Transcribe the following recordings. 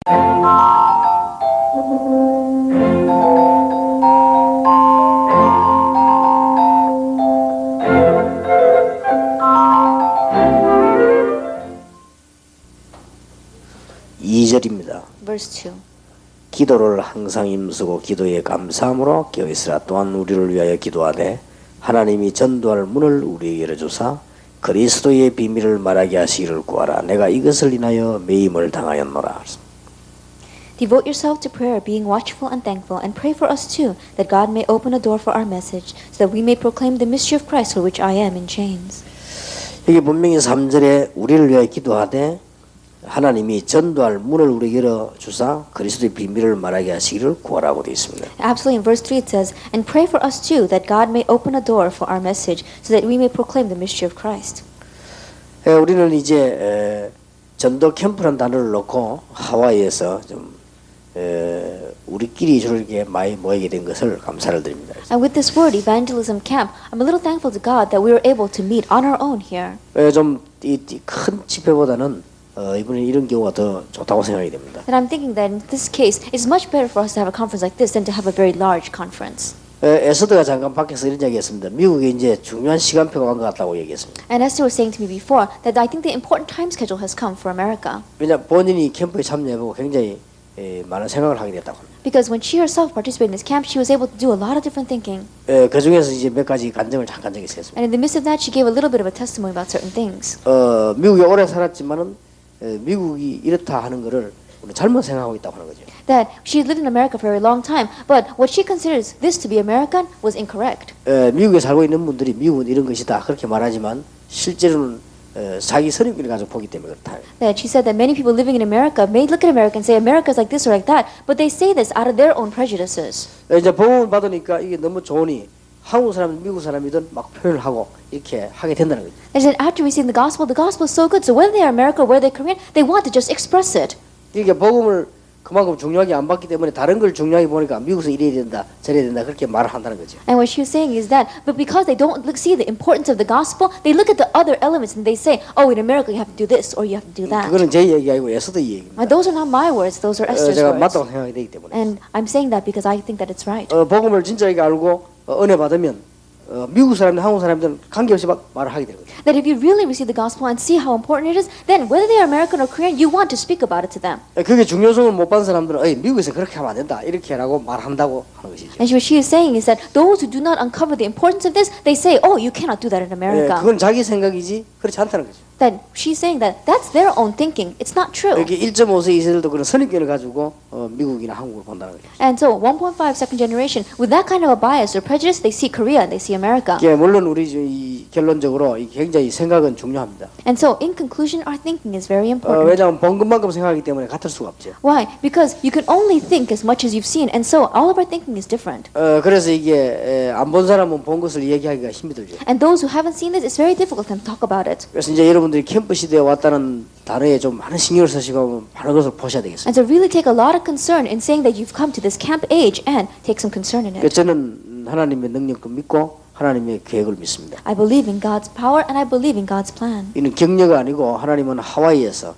2절입니다. Verse 2. 기도를 항상 힘쓰고 기도에 감사함으로 깨어있으라. 또한 우리를 위하여 기도하되 하나님이 전도할 문을 우리에게 열어주사 그리스도의 비밀을 말하게 하시기를 구하라. 내가 이것을 인하여 매임을 당하였노라. Devote yourself to prayer, being watchful and thankful, and pray for us too, that God may open a door for our message, so that we may proclaim the mystery of Christ for which I am in chains. 여기 분명히 3절에 우리를 위하여 기도하되 하나님이 전도할 문을 우리에게 열어주사 그리스도의 비밀을 말하게 하시기를 구하라고 되어 있습니다. Absolutely, in verse 3 it says, and pray for us too, that God may open a door for our message, so that we may proclaim the mystery of Christ. 우리는 이제 전도 캠프라는 단어를 넣고 하와이에서 좀 우리끼리 저렇게 많이 모이게 된 것을 감사를 드립니다. And with this word, evangelism camp, I'm a little thankful to God that we were able to meet on our own here. 좀 큰 집회보다는 이번에 이런 경우가 더 좋다고 생각이 됩니다. And I'm thinking that in this case, it's much better for us to have a conference like this than to have a very large conference. 에스더가 잠깐 밖에서 이런 이야기했습니다. 미국에 이제 중요한 시간표가 온 것 같다고 얘기했습니다. And Esther was saying to me before that I think the important time schedule has come for America. 왜냐 본인이 캠프에 참여해보고 굉장히 많은 생각을 하게 됐다고 합니다. Because when she herself participated in this camp, she was able to do a lot of different thinking. 그 중에서 이제 몇 가지 간증을 잠깐 적었습니다. And in the midst of that, she gave a little bit of a testimony about certain things. 미국에 오래 살았지만은 미국이 이렇다 하는 거를 우리 잘못 생각하고 있다고 하는 거죠. That she lived in America for a very long time, but what she considers this to be American was incorrect. 미국에 살고 있는 분들이 미국은 이런 것이다 그렇게 말하지만 실제로는 자기 선입견을 가지고 보기 때문에 그렇다. That she said that many people living in America may look at America and say America's like this or like that, but they say this out of their own prejudices. 이제 복음을 받으니까 이게 너무 좋으니 한국 사람이든 미국 사람이든 막 표현을 하고 이렇게 하게 된다는 거죠. And then after receiving the gospel is so good, so whether they are American or whether they're Korean, they want to just express it. 이게 복음을 그만큼 중요하게 안 받기 때문에 다른 걸 중요하게 보니까 미국에서 이래야 된다 저래야 된다 그렇게 말을 한다는 거죠. And what she was saying is that, but because they don't see the importance of the gospel, they look at the other elements and they say, oh, in America you have to do this or you have to do that. 그거는 제 얘기 아니고 에스더 얘기입니다. And those are not my words, those are Esther's 제가 words. 맞다고 생각이 되기 때문에. And I'm saying that because I think that it's right. 복음을 진짜하게 알고 은혜 받으면 미국 사람들, 한국 사람들은 관계없이 막 말을 하게 되거든요. That if you really receive the gospel and see how important it is, then whether they are American or Korean, you want to speak about it to them. 그게 중요성을 못 받은 사람들은 미국에서 그렇게 하면 안 된다 이렇게 하라고 말한다고 하는 것이죠. And what she is saying is that those who do not uncover the importance of this, they say, oh, you cannot do that in America. 그건 자기 생각이지 그렇지 않다는 거죠. Then she's saying that that's their own thinking. It's not true. 이렇게 1.5세 이세들도 그런 선입견을 가지고 미국이나 한국을 본다는 거죠. And so 1.5 second generation, with that kind of a bias or prejudice, they see Korea and they see America. 물론 우리 이 결론적으로 굉장히 생각은 중요합니다. And so in conclusion, our thinking is very important. 왜냐하면 본 것만큼 생각하기 때문에 같을 수가 없죠. Why? Because you can only think as much as you've seen, and so all of our thinking is different. 그래서 이게 안 본 사람은 본 것을 얘기하기가 힘이 들죠. And those who haven't seen this, it's very difficult for them to talk about it. 그래서 이제 여러분들이 캠프 시대에 왔다는 단어에 좀 많은 신경을 쓰시고 많은 것을 보셔야 되겠습니다. And so really take a lot of concern in saying that you've come to this camp age and take some concern in it. 저는 하나님의 능력도 믿고 하나님의 계획을 믿습니다. I believe in God's power and I believe in God's plan. 이는 격려가 아니고 하나님은 하와이에서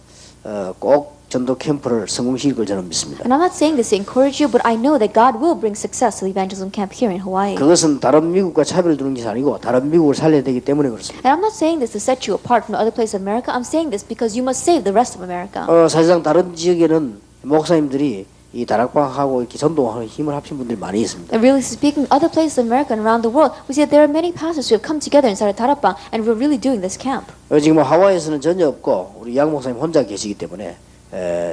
꼭 전도 캠프를 성공시킬 걸 저는 믿습니다. And I'm not saying this to encourage you, but I know that God will bring success to the evangelism camp here in Hawaii. 그것은 다른 미국과 차별을 두는 것이 아니고 다른 미국을 살려야 되기 때문에 그렇습니다. And I'm not saying this to set you apart from the other places of America. I'm saying this because you must save the rest of America. 사실상 다른 지역에는 목사님들이 이 다락방하고 이렇게 전도하는 힘을 합친 분들이 많이 있습니다. And really speaking, other places of America and around the world, we see that there are many pastors who have come together inside of Tarapang, and we're really doing this camp. 지금 하와이에서는 전혀 없고 우리 양 목사님 혼자 계시기 때문에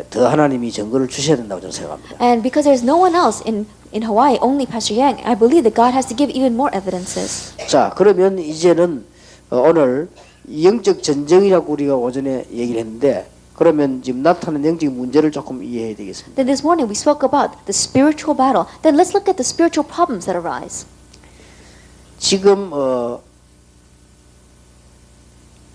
더 하나님이 증거를 주셔야 된다고 저는 생각합니다. And because there's no one else in Hawaii, only Pastor Yang, I believe that God has to give even more evidences. 자, 그러면 이제는 오늘 영적 전쟁이라고 우리가 오전에 얘기를 했는데 그러면 지금 나타나는 영적인 문제를 조금 이해해야 되겠습니다. Then this morning we spoke about the spiritual battle. Then let's look at the spiritual problems that arise. 지금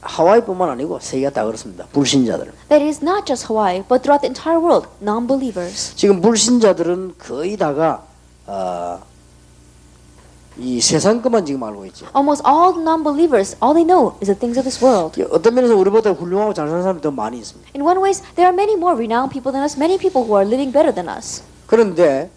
하와이뿐만 아니고 세계가 다 그렇습니다. 불신자들. That it is not just Hawaii, but throughout the entire world, non-believers. 지금 불신자들은 거의 다가 이 세상 것만 지금 알고 있죠. Almost all the non-believers, all they know is the things of this world. 어떤 면에서 우리보다 훌륭하고 잘 사는 사람이 더 많이 있습니다. In one ways, there are many more renowned people than us, many people who are living better than us. 그런데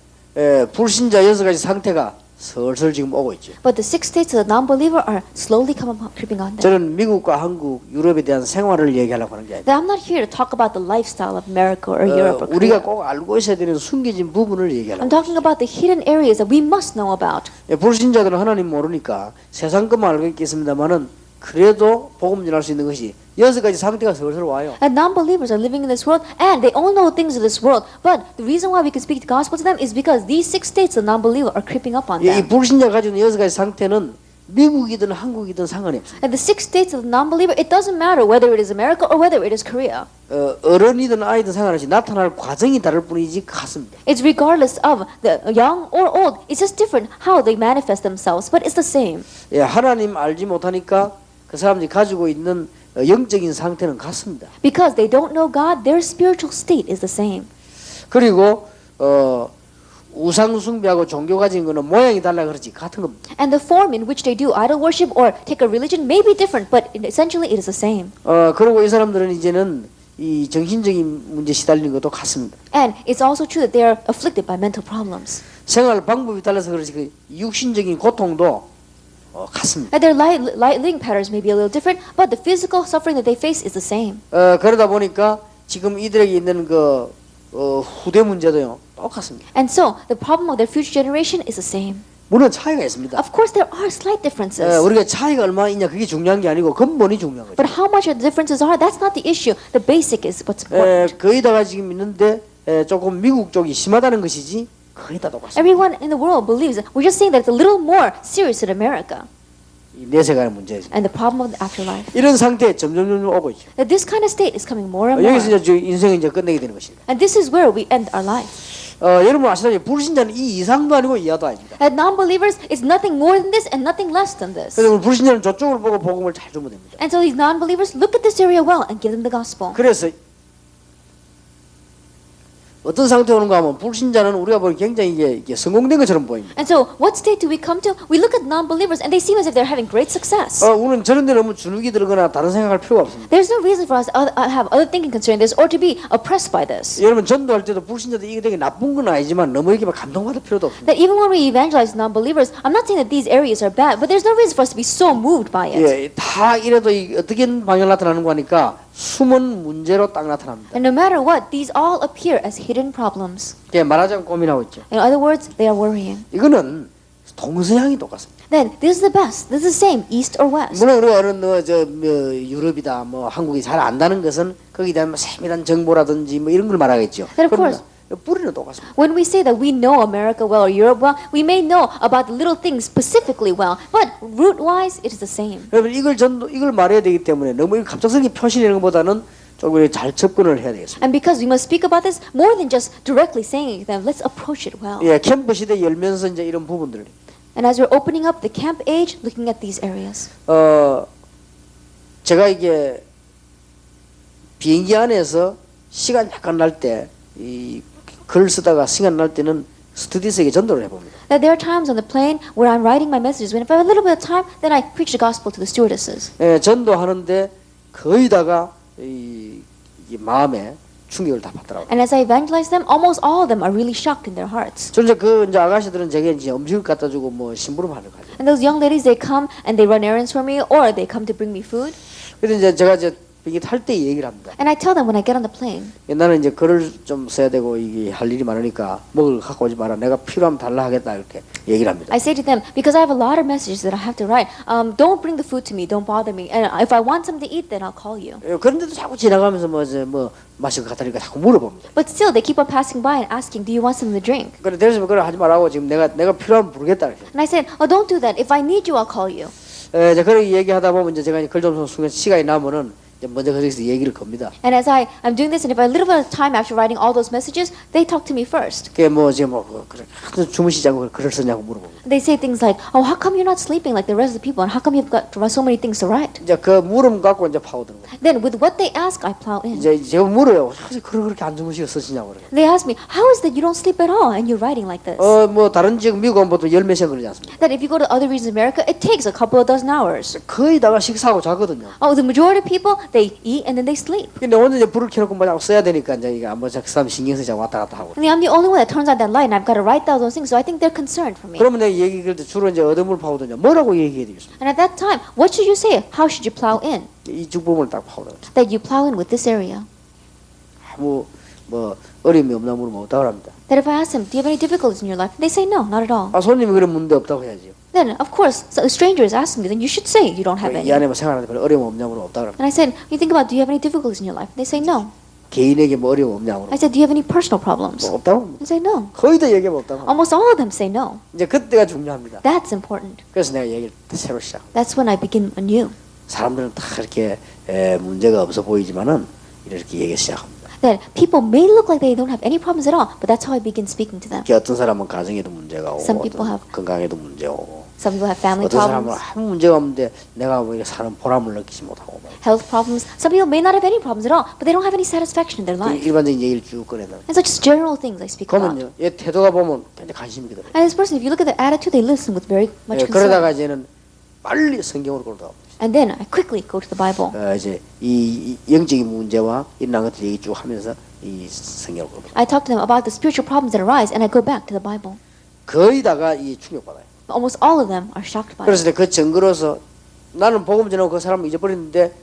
불신자 6가지 상태가 슬슬 지금 오고 있죠. But the 6 states of the non-believer are slowly creeping on them. 저는 미국과 한국, 유럽에 대한 생활을 얘기하려고 하는 게 아니에요. I'm not here to talk about the lifestyle of America or Europe or 우리가 Korea. 꼭 알고 있어야 되는 숨겨진 부분을 얘기하려고 I'm talking about the hidden areas that we must know about. 불신자들은 하나님 모르니까 세상 것만 알고 있겠습니다만은 그래도 복음 전할 수 있는 것이 6가지 상태가 슬슬 와요. And non-believers are living in this world and they all know things of this world. But the reason why we can speak the gospel to them is because these 6 states of non-believer are creeping up on 이 them. 불신자가 가지고 있는 6가지 상태는 미국이든 한국이든 상관이 없습니다. And the 6 states of the non-believer, it doesn't matter whether it is America or whether it is Korea. 어른이든 아이든 상관없이 나타날 과정이 다를 뿐이지 같습니다. It's regardless of the young or old. It's just different how they manifest themselves, but it's the same. 예, 하나님 알지 못하니까 그 사람들이 가지고 있는 영적인 상태는 같습니다. Because they don't know God, their spiritual state is the same. 그리고 우상 숭배하고 종교 가진 거는 모양이 달라 그렇지 같은 겁니다. And the form in which they do idol worship or take a religion may be different, but essentially it is the same. 그리고 이 사람들은 이제는 이 정신적인 문제 시달리는 것도 같습니다. And it's also true that they are afflicted by mental problems. 생활 방법이 달라서 그렇지 그 육신적인 고통도 같습니다. And their living patterns may be a little different, but the physical suffering that they face is the same. 그러다 보니까 지금 이들에게 있는 그 후대 문제도요 똑같습니다. And so the problem of their future generation is the same. 물론 차이가 있습니다. Of course, there are slight differences. 우리가 차이가 얼마나 있냐 그게 중요한 게 아니고 근본이 중요한 거죠. But how much the differences are, that's not the issue. The basic is what's important. 거의다가 지금 있는데 조금 미국 쪽이 심하다는 것이지 거의 다 똑같습니다. Everyone in the world believes it. We're just saying that it's a little more serious in America. 이 내세간의 문제죠. And the problem of the afterlife. 이런 상태에 점점 오고 있죠. That this kind of state is coming more and more. 여기서 이제 인생을 이제 끝내게 되는 것입니다. And this is where we end our life. 여러분 아시다시피 불신자는 이 이상도 아니고 이하도 아닙니다. And non-believers, it's nothing more than this and nothing less than this. 그래서 불신자는 저쪽을 보고 복음을 잘 주면 됩니다. And so these non-believers look at this area well and give them the gospel. 그래서 어떤 상태에 오는가 하면 불신자는 우리가 보기 굉장히 이게 성공된 것처럼 보입니다. And so what state do we come to? We look at non-believers and they seem as if they're having great success. 우리는 저런 데 너무 주눅이 들거나 다른 생각할 필요가 없습니다. There's no reason for us to have other thinking concerning this or to be oppressed by this. 여러분 전도할 때도 불신자들 이게 되게 나쁜 건 아니지만 너무 이렇게 막 감동받을 필요도 없습니다. That even when we evangelize non-believers, I'm not saying that these areas are bad, but there's no reason for us to be so moved by it. 예, 다 이래도 어떻게 방향 나타나는 거니까 숨은 문제로 딱 나타납니다. And no matter what, these all appear as hidden problems. 예, 말하자면 고민하고 있죠. In other words, they are worrying. 이거는 동서양이 똑같습니다. Then this is the best. This is the same, east or west. 물론 우리가 어른 유럽이다 뭐 한국이 잘 안다는 것은 거기에 대한 세밀한 정보라든지 뭐 이런 걸 말하겠죠. But of course. 뿌리는 똑같습니다. When we say that we know America well or Europe well, we may know about the little things specifically well, but root-wise, it is the same. 여러분 이걸 말해야 되기 때문에 너무 갑작스럽게 표시내는 것보다는 조금 잘 접근을 해야 되겠습니다. And because we must speak about this more than just directly saying them, let's approach it well. 예, 캠프 시대 열면서 이제 이런 부분들. And as we're opening up the camp age, looking at these areas. 제가 이게 비행기 안에서 시간 약간 날 때 이 글 쓰다가 시간 날 때는 스튜디스에게 전도를 해봅니다. That there are times on the plane where I'm writing my messages. When if I have a little bit of time, then I preach the gospel to the stewardesses. 예, 전도하는데 거의 다가 이 마음에 충격을 다 받더라고요. And as I evangelize them, almost all of them are really shocked in their hearts. 전체 이제 아가씨들은 제게 이제 음식을 갖다 주고 뭐 심부름하러 가죠. And those young ladies, they come and they run errands for me, or they come to bring me food. 그래서 이제 제가 이제 비행기 탈 때 얘기를 합니다. And I tell them when I get on the plane. 나는 이제 글을 좀 써야 되고 이게 할 일이 많으니까 먹을 거 갖고 오지 마라. 내가 필요하면 달라 하겠다 이렇게 얘기를 합니다. I say to them, because I have a lot of messages that I have to write, don't bring the food to me, don't bother me. And if I want something to eat, then I'll call you. 그런데도 자꾸 지나가면서 뭐 마실 것 같으니까 자꾸 물어봅니다. But still, they keep on passing by and asking, do you want something to drink? 그래 대신 그걸 하지 말라고 지금 내가 필요하면 부르겠다 이렇게. And I said, oh, don't do that. If I need you, I'll call you. 이제 그렇게 얘기하다 보면 이제 제가 글 좀 쓰는 시간이 나면은 이제 먼저 거기서 얘기를 겁니다. And as I'm doing this, and if I little bit of time after writing all those messages, they talk to me first. 그게 뭐 이제 뭐 그래 하도 주무시자고 글을 쓰냐고 물어봅니다. They say things like, "Oh, how come you're not sleeping like the rest of the people? And how come you've got so many things to write?" 이제 그 물음 갖고 이제 파고드는 거예요. Then with what they ask, I plow in. 이제 제가 물어요. 사실 그렇게 안 주무시고 쓰시냐고 그래요. They ask me, "How is that you don't sleep at all and you're writing like this?" 뭐 다른 지역 미국은 보통 열 몇 시간 걸리지 않습니까? That if you go to other regions of America, it takes a couple of dozen hours. 거의 다가 식사하고 자거든요. Oh, the majority of people, they eat and then they sleep. 근데 오늘 이제 불을 켜놓고 뭐 써야 되니까 이제 이게 뭐 그 사람 신경 쓰자 왔다 갔다 하고. And I'm the only one that turns on that light, and I've got to write down those things. So I think they're concerned for me. 그러면 내가 얘기 그럴 때 주로 이제 어둠을 파고드냐 뭐라고 얘기해야 되겠습니까? And at that time, what should you say? How should you plow in? 이쪽 부분을 딱 파고들어요. That you plow in with this area. 아무 뭐 어려움이 없나 물으면 없다고 합니다. That if I ask them, do you have any difficulties in your life? They say no, not at all. 아 손님이 그런 문제 없다고 해야지요. Then, of course, so a stranger is asking you, then you should say you don't have 이 any. 안에 뭐 생활하는데 별 어려움 없냐 물으면 없다고 합니다. And I said, you think about, do you have any difficulties in your life? They say no. 개인에게 뭐 어려움 없냐 물으면 I said, do you have any personal problems? 뭐 없다고 합니다. They say no. 거의 다 얘기하면 없다고 합니다. Almost all of them say no. 이제 그때가 중요합니다. That's important. 그래서 내가 얘기를 새로 시작. That's when I begin anew. 사람들은 다 이렇게 문제가 없어 보이지만은 이렇게 얘기 시작합니다. That people may look like they don't have any problems at all, but that's how I begin speaking to them. 어떤 사람은 가정에도 문제가 오고 Some people 어떤 have- 건강에도 문제 오고 Some people have family 어떤 사람은 problems, 아무 문제가 없는데 내가 뭐 이렇게 사는 보람을 느끼지 못하고 막 health problems. Some people may not have any problems at all, but they don't have any satisfaction in their 그 life. 일반적인 얘기를 쭉 꺼내는. And so just general things I speak about. 그러면요, 얘 태도가 보면 굉장히 관심이 있거든요. And this person, if you look at their attitude, they listen with very much 그러다가 concern. 이제는 빨리 성경으로 걸어가. And then I quickly go to the Bible. 이제 이 영적인 문제와 일어난 것들 얘기 쭉 하면서 이 성경을 걸어. I talk to them about the spiritual problems that arise, and I go back to the Bible. 거의 다가 이 충격받아요. Almost all of them are shocked by it. 그래서 그 증거로서 나는 복음 전하고 그 사람을 잊어버렸는데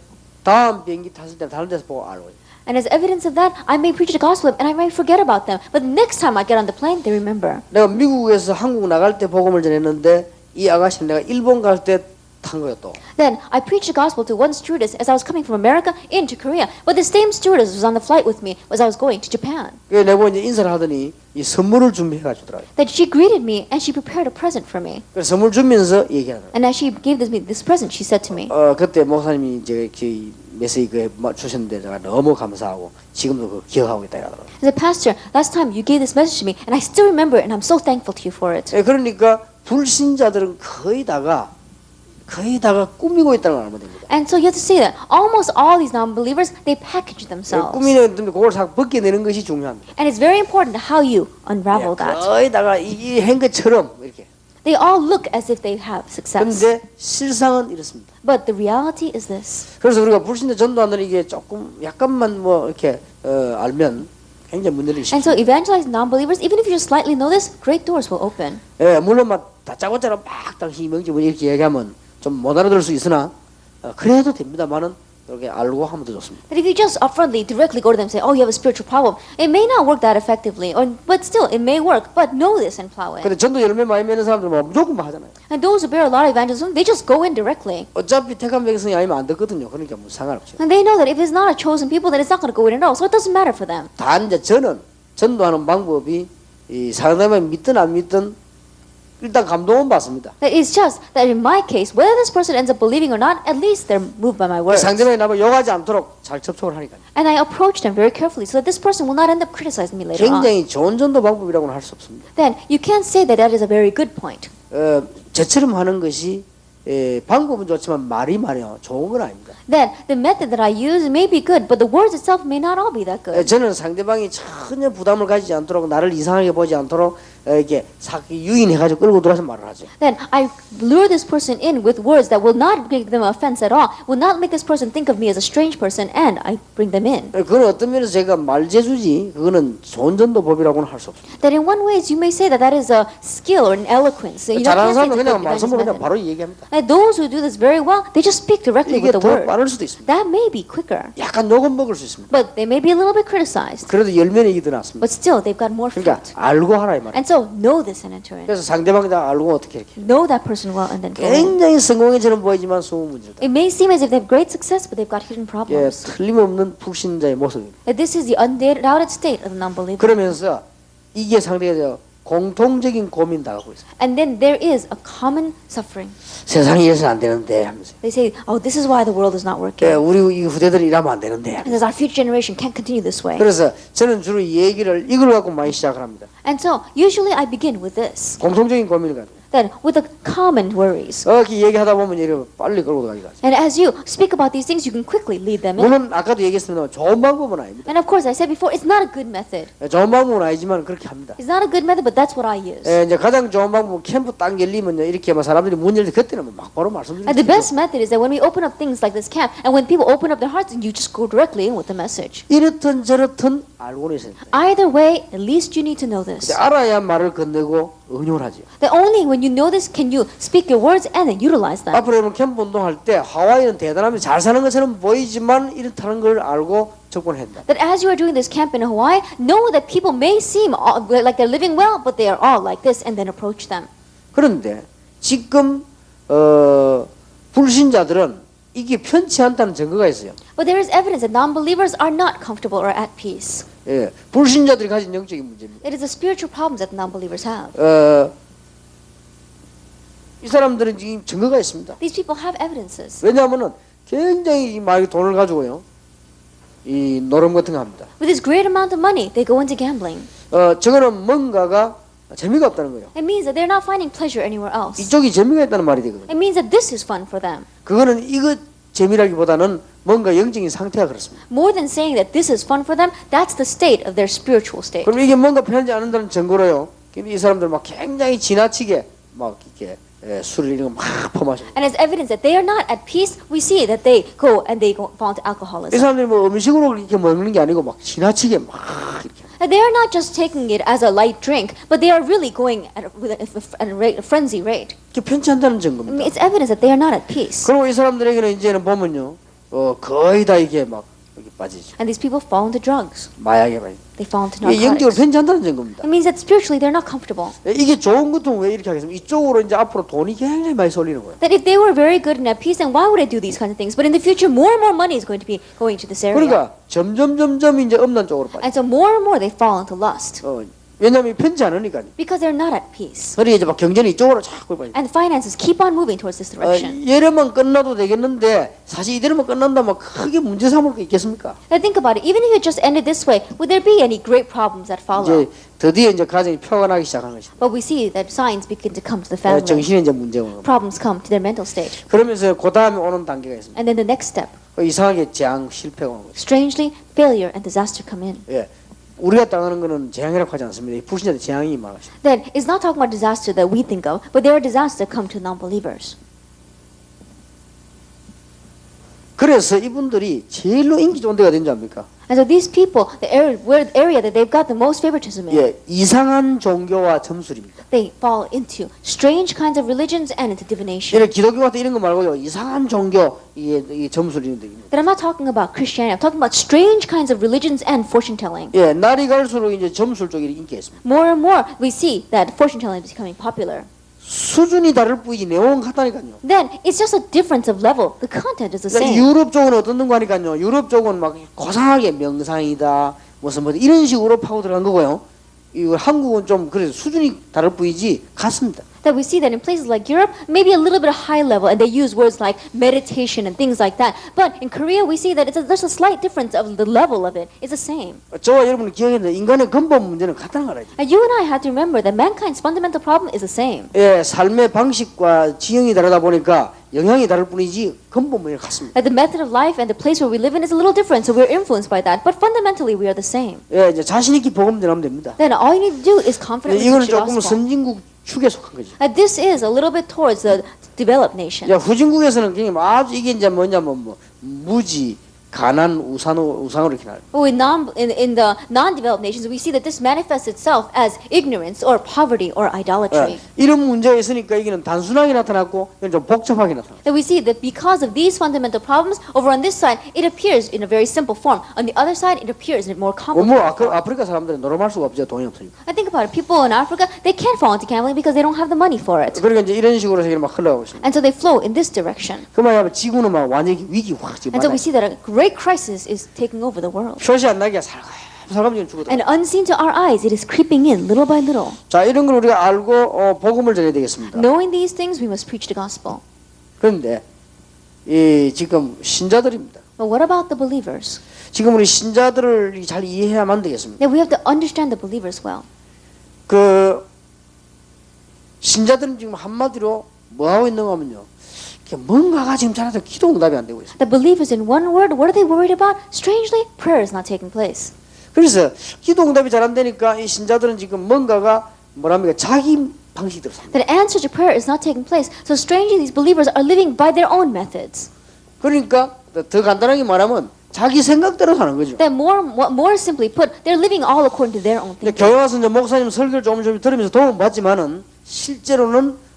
다음 비행기 탔을 때 다른 데서 보고 알고. And as evidence of that, I may preach the gospel and I might forget about them. But the next time I get on the plane, they remember. 내가 미국에서 한국 나갈 때 복음을 전했는데 이 아가씨는 내가 일본 갈 때 탄 거야 또. Then I preached the gospel to one stewardess as I was coming from America into Korea. But the same stewardess was on the flight with me as I was going to Japan. 그래서 내가 이제 인사를 하더니 이 선물을 준비해가 주더라고요. That she greeted me and she prepared a present for me. 그래서 선물 주면서 얘기하더라고요. And as she gave this present, she said to me, 그때 목사님이 이제 그 메시지 그 주셨는데 제가 너무 감사하고 지금도 그 기억하고 있다 이러더라고요. as a pastor, last time you gave this message to me and I still remember it and I'm so thankful to you for it. 그러니까 불신자들은 거의 다가 꾸미고 있다는 걸 알면 됩니다. And so you have to say that almost all these non-believers, they package themselves. 꾸미는 건데 그걸 다 벗겨내는 것이 중요합니다. And it's very important how you unravel that. 거의 다가 이한 것처럼 이렇게. They all look as if they have success. 그런데 실상은 이렇습니다. But the reality is this. 그래서 우리가 불신자 전도하는 이게 조금 약간만 뭐 이렇게 알면 굉장히 문제를 And so evangelizing non-believers, even if you just slightly know this, great doors will open. 물론 막 다짜고짜로 막 당신이 명지 뭐 이렇게 얘기하면 좀 못 알아들을 수 있으나 그래도 됩니다만은 이렇게 알고 하면 더 좋습니다. But if you just upfrontly, directly go to them and say, oh, you have a spiritual problem, it may not work that effectively, but still, it may work. But know this and plow in. 근데 전도 열매 많이 맺는 사람들은 뭐 무조건 뭐 하잖아요. And those who bear a lot of evangelism, they just go in directly. 어차피 택한 백성이 아니면 안 듣거든요. 그러니까 뭐 상관없죠. And they know that if it's not a chosen people, then it's not going to go in at all. So it doesn't matter for them. 단 이제 저는 전도하는 방법이 이 사람을 믿든 안 믿든 일단 감동은 받습니다. It's just that in my case, whether this person ends up believing or not, at least they're moved by my words. 상대방이 나를 욕하지 않도록 잘 접촉을 하니까요. And I approach them very carefully so that this person will not end up criticizing me later on. 굉장히 좋은 전도 방법이라고는 할 수 없습니다. Then you can't say that that is a very good point. 저처럼 하는 것이 방법은 좋지만 말이 말이요 좋은 건 아닙니다. Then the method that I use may be good, but the words itself may not all be that good. 저는 상대방이 전혀 부담을 가지지 않도록 나를 이상하게 보지 않도록 이렇게 유인해가지고 끌고 들어와서 말을 하죠. Then I lure this person in with words that will not give them offense at all, will not make this person think of me as a strange person, and I bring them in. 그건 어떤 면에서 제가 말재주지 그거는 좋은 전도법이라고는 할 수 없습니다. That in one ways you may say that that is a skill or an eloquence. You 잘하는 can't say 사람은 it's a 그냥 good 말씀으로 evangelist 그냥 method. 바로 얘기합니다. Like those who do this very well, they just speak directly 이게 with the 더 word. 빠를 수도 있습니다. That may be quicker, 약간 욕은 먹을 수 있습니다. but they may be a little bit criticized. 그래도 열매는 이기 더 낫습니다. But still, they've got more 그러니까 fruit. 알고 하라 이 말이에요. And so know this and enter in. 그래서 상대방이 다 알고 어떻게 이렇게 Know that person well and then go in. 굉장히 성공해처럼 보이지만 숨은 문제다. It may seem as if they have great success, but they've got hidden 예, problems. 틀림없는 불신자의 모습입니다. That this is the undoubted state of the non-believer. 그러면서 이게 상대가 공통적인 고민 당하고 있어요. And then there is a common suffering. 세상이 이래서는 안 되는데 하면서. They say, oh, this is why the world is not working. 예, 우리 이 후대들이 이러면 안 되는데. 하면서. Because our future generation can't continue this way. 그래서 저는 주로 이 얘기를 이걸 갖고 많이 시작을 합니다. And so, usually I begin with this. 공통적인 고민을 가지고. Then, with the common worries. 이렇게 얘기하다 보면 이렇게 빨리 끌고 가기가. And as you speak about these things, you can quickly lead them in. 물론 아까도 얘기했습니다. 좋은 방법은 아닙니다. And of course, I said before, it's not a good method. 좋은 방법은 아니지만 그렇게 합니다. It's not a good method, but that's what I use. 이제 가장 좋은 방법은 캠프 딱 열리면요 이렇게 막 사람들이 문 열릴 때 그때는 막 바로 말씀드리죠. And the best method is that when we open up things like this camp, and when people open up their hearts, you just go directly in with the message. 이렇든 저렇든 알고는 있어야 돼요. Either way, at least you need to know this. 알아야 말을 건네고 응용을 하죠. That only when you know this can you speak your words and then utilize them. 앞으로 여러분 캠프 운동할 때 하와이는 대단하면 잘 사는 것처럼 보이지만 이렇다는 걸 알고 접근한다. That as you are doing this camp in Hawaii, know that people may seem like they're living well, but they are all like this, and then approach them. 그런데 지금 불신자들은 이게 편치 않다는 증거가 있어요. But there is evidence that non-believers are not comfortable or at peace. 예, 불신자들이 가진 영적인 문제입니다. It is the spiritual problems that non-believers have. 이 사람들은 지금 증거가 있습니다. These people have evidences. 왜냐하면은 굉장히 많이 돈을 가지고요, 이 노름 같은 거 합니다. With this great amount of money, they go into gambling. 저거는 뭔가가 재미가 없다는 거예요. It means that they're not finding pleasure anywhere else. 이쪽이 재미가 있다는 말이 되거든요. It means that this is fun for them. 그거는 이거 재미라기보다는 뭔가 영적인 상태가 그렇습니다. More than saying that this is fun for them, that's the state of their spiritual state. 그럼 이게 뭔가 편하지 않는다는 증거로요. 근데 이 사람들 막 굉장히 지나치게 막 이렇게 술을 이런 거 막 퍼마셔. And as evidence that they are not at peace, we see that they go fall into 이 alcoholism. 사람들이 뭐 음식으로 이렇게 먹는 게 아니고 막 지나치게 막 이렇게. And they are not just taking it as a light drink, but they are really going at a frenzy rate. 이게 편치 않다는 I 증거입니다. mean, it's evidence that they are not at peace. 그리고 이 사람들에게는 이제는 보면요, 거의 다 이게 막 여기 빠지죠. And these people fall into drugs. 마약에 빠지. They fall into 이게 영적으로 narcotics. 편치 않다는 증거입니다. It means that spiritually they're not comfortable. 이게 좋은 것도 왜 이렇게 하겠습니까? 이쪽으로 이제 앞으로 돈이 굉장히 많이 쏠리는 거예요. That if they were very good and at peace, then why would they do these kinds of things? But in the future, more and more money is going to be going to this area. 그러니까 점점 이제 음란 쪽으로 빠져. And so more and more they fall into lust. 왜냐하면 편치 않으니까요. Because they're not at peace. 그러니까 이제 막 경전이 이쪽으로 자꾸 빠져. And finances keep on moving towards this direction. 예래만 끝나도 되겠는데 사실 이대로만 끝난다면 크게 문제 삼을 게 있겠습니까? Now think about it. Even if it just ended this way, would there be any great problems that follow? 이제 드디어 이제 가정이 표가 나기 시작한 것입니다. But we see that signs begin to come to the family. 정신에 이제 문제가 오는 겁니다. Problems come to their mental state. 그러면서 그 다음에 오는 단계가 있습니다. And then the next step, 이상하게 재앙 실패가 오는 거죠. strangely, failure and disaster come in. 예, 우리가 당하는 것은 재앙이라고 하지 않습니다. 이 불신자들 재앙이 많으십니다. Then it's not talking about disaster that we think of, but there are disasters that come to non-believers. 그래서 이분들이 제일로 인기 좋은 데가 된지 압니까? And so these people, the area that they've got the most favoritism in, 예, 이상한 종교와 점술입니다. they fall into strange kinds of religions and into divination. 이런 기독교 같은 이런 거 말고요, 이상한 종교 이게 점술이는 데입니다. But I'm not talking about Christianity. I'm talking about strange kinds of religions and fortune telling. 예, 날이 갈수록 이제 점술 쪽이 인기가 있습니다. More and more, we see that fortune telling is becoming popular. 수준이 다를 뿐이지 내용은 같다니까요. Then it's just a difference of level. The content is the 그러니까 same. 유럽 쪽은 어떤 거 하니까요. 유럽 쪽은 막 고상하게 명상이다 무슨 뭐 이런 식으로 파고 들어간 거고요. 이 한국은 좀 그래서 수준이 다를 뿐이지 같습니다. That we see that in places like Europe, maybe a little bit high level, and they use words like meditation and things like that. But in Korea, we see that there's a slight difference of the level of it. It's the same. 저와 여러분이 기억했는데 인간의 근본 문제는 같다는 걸 알아야죠. And you and I have to remember that mankind's fundamental problem is the same. 예, 삶의 방식과 지형이 다르다 보니까 영향이 다를 뿐이지 근본 문제는 같습니다. That the method of life and the place where we live in is a little different, so we're influenced by that. But fundamentally, we are the same. 예, 이제 자신 있게 복음 전하면 됩니다. Then all you need to do is confidently 이거는 preach the 조금 gospel. 선진국 축에 속한 거죠. This is a little bit towards the developed nation. 야, 후진국에서는 그냥 아주 이게 이제 뭐냐면 뭐 무지, 가난, 우상으로 이렇게 나요. But in the non-developed nations, we see that this manifests itself as ignorance or poverty or idolatry. 이런 문제가 있으니까 이게는 단순하게 나타났고 이건 좀 복잡하게 나타났어요. That we see that because of these fundamental problems, over on this side, it appears in a very simple form. On the other side, it appears in a more 뭐 complicated form. 아프리카 사람들은 노름할 수가 없죠. 돈이 없으니까. I think about it. People in Africa, they can't fall into gambling because they don't have the money for it. 그러니까 이제 이런 식으로 해서 막 흘러가고 있습니다. And so they flow in this direction. 그 말하면 지구는 막 완전히 위기 확 지금 And so we see that a great crisis is taking over the world. 표시 안 나게 살감지게 죽어들어. And unseen to our eyes, it is creeping in little by little. 자, 이런 걸 우리가 알고 복음을 전해야 되겠습니다. Knowing these things, we must preach the gospel. 그런데 이 지금 신자들입니다. But what about the believers? 지금 우리 신자들을 잘 이해해야만 되겠습니다. That we have to understand the believers well. 그 신자들은 지금 한마디로 뭐 하고 있는가 하면요. 뭔가가 지금 잘해서 기도 응답이 안 되고 있습니다. The believers, in one word, what are they worried about? Strangely, prayer is not taking place. 그래서 기도 응답이 잘 안 되니까 이 신자들은 지금 뭔가가 뭐랍니까? 자기 방식대로 삽니다. That answer to prayer is not taking place. So strangely, these believers are living by their own methods. 그러니까 더 간단하게 말하면 자기 생각대로 사는 거죠. That more simply put, they're living all according to their own 근데 thinking. 교회 와서 이제 목사님 설교를 조금 들으면서 도움 받지만은 실제로는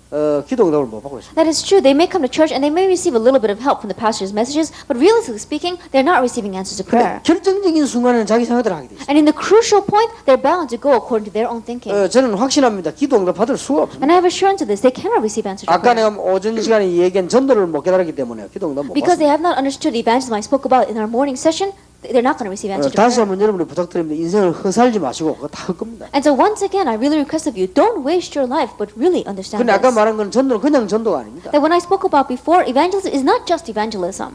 기도 응답을 못 받고 있습니다. That is true. They may come to church and they may receive a little bit of help from the pastor's messages, but realistically speaking, they're not receiving answers to prayer. 결정적인 순간에는 자기 생각대로 하게 돼 있어요. And in the crucial point, they're bound to go according to their own thinking. 저는 확신합니다. 기도 응답 받을 수가 없습니다. And I have assurance of this. They cannot receive answers to 아까 prayer. 내가 오전 시간에 얘기한 전도를 못 깨달았기 때문에 기도 응답 못 Because they 받습니다. have not understood the evangelism I spoke about in our morning session, they're not going to receive answers to 다시 prayer. 한번 여러분이 부탁드립니다. 인생을 헛살지 마시고 그거 다 할 겁니다. And so once again, I really request of you, don't waste your life, but really understand 근데 아까 this. 말한 건 전도는 그냥 전도가 아닙니다. That when I spoke about before, evangelism is not just evangelism.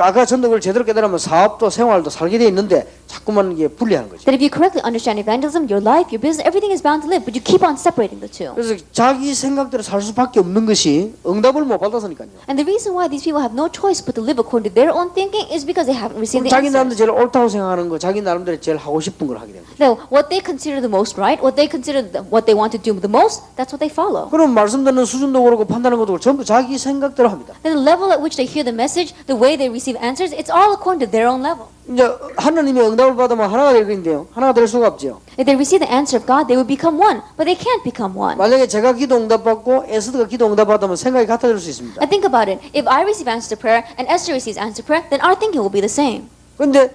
아까 전도를 제대로 깨달으면 사업도 생활도 살게 돼 있는데 자꾸만 이게 분리하는 거죠. That if you correctly understand evangelism, your life, your business, everything is bound to live, but you keep on separating the two. 그래서 자기 생각대로 살 수밖에 없는 것이 응답을 못 받아서니까요. And the reason why these people have no choice but to live according to their own thinking is because they haven't received the 자기 나름대로 answers. 제일 옳다고 생각하는 거, 자기 나름대로 제일 하고 싶은 걸 하게 됩니다. Now, what they consider the most right, what they consider what they want to do the most, that's what they follow. 그럼 말씀 듣는 수준도 그렇고 판단하는 것도 그렇고 전부 자기 생각대로 합니다. Then the level at which they hear the message, the way they receive answers, it's all according to their own level. 이제 하나님의 응답을 받으면 하나가 될 건데요. 하나가 될 수가 없죠. If they receive the answer of God, they will become one, but they can't become one. 만약에 제가 기도 응답 받고 에스더가 기도 응답 받으면 생각이 같아질 수 있습니다. Now think about it. If I receive answer to prayer and Esther receives answer to prayer, then our thinking will be the same. 그런데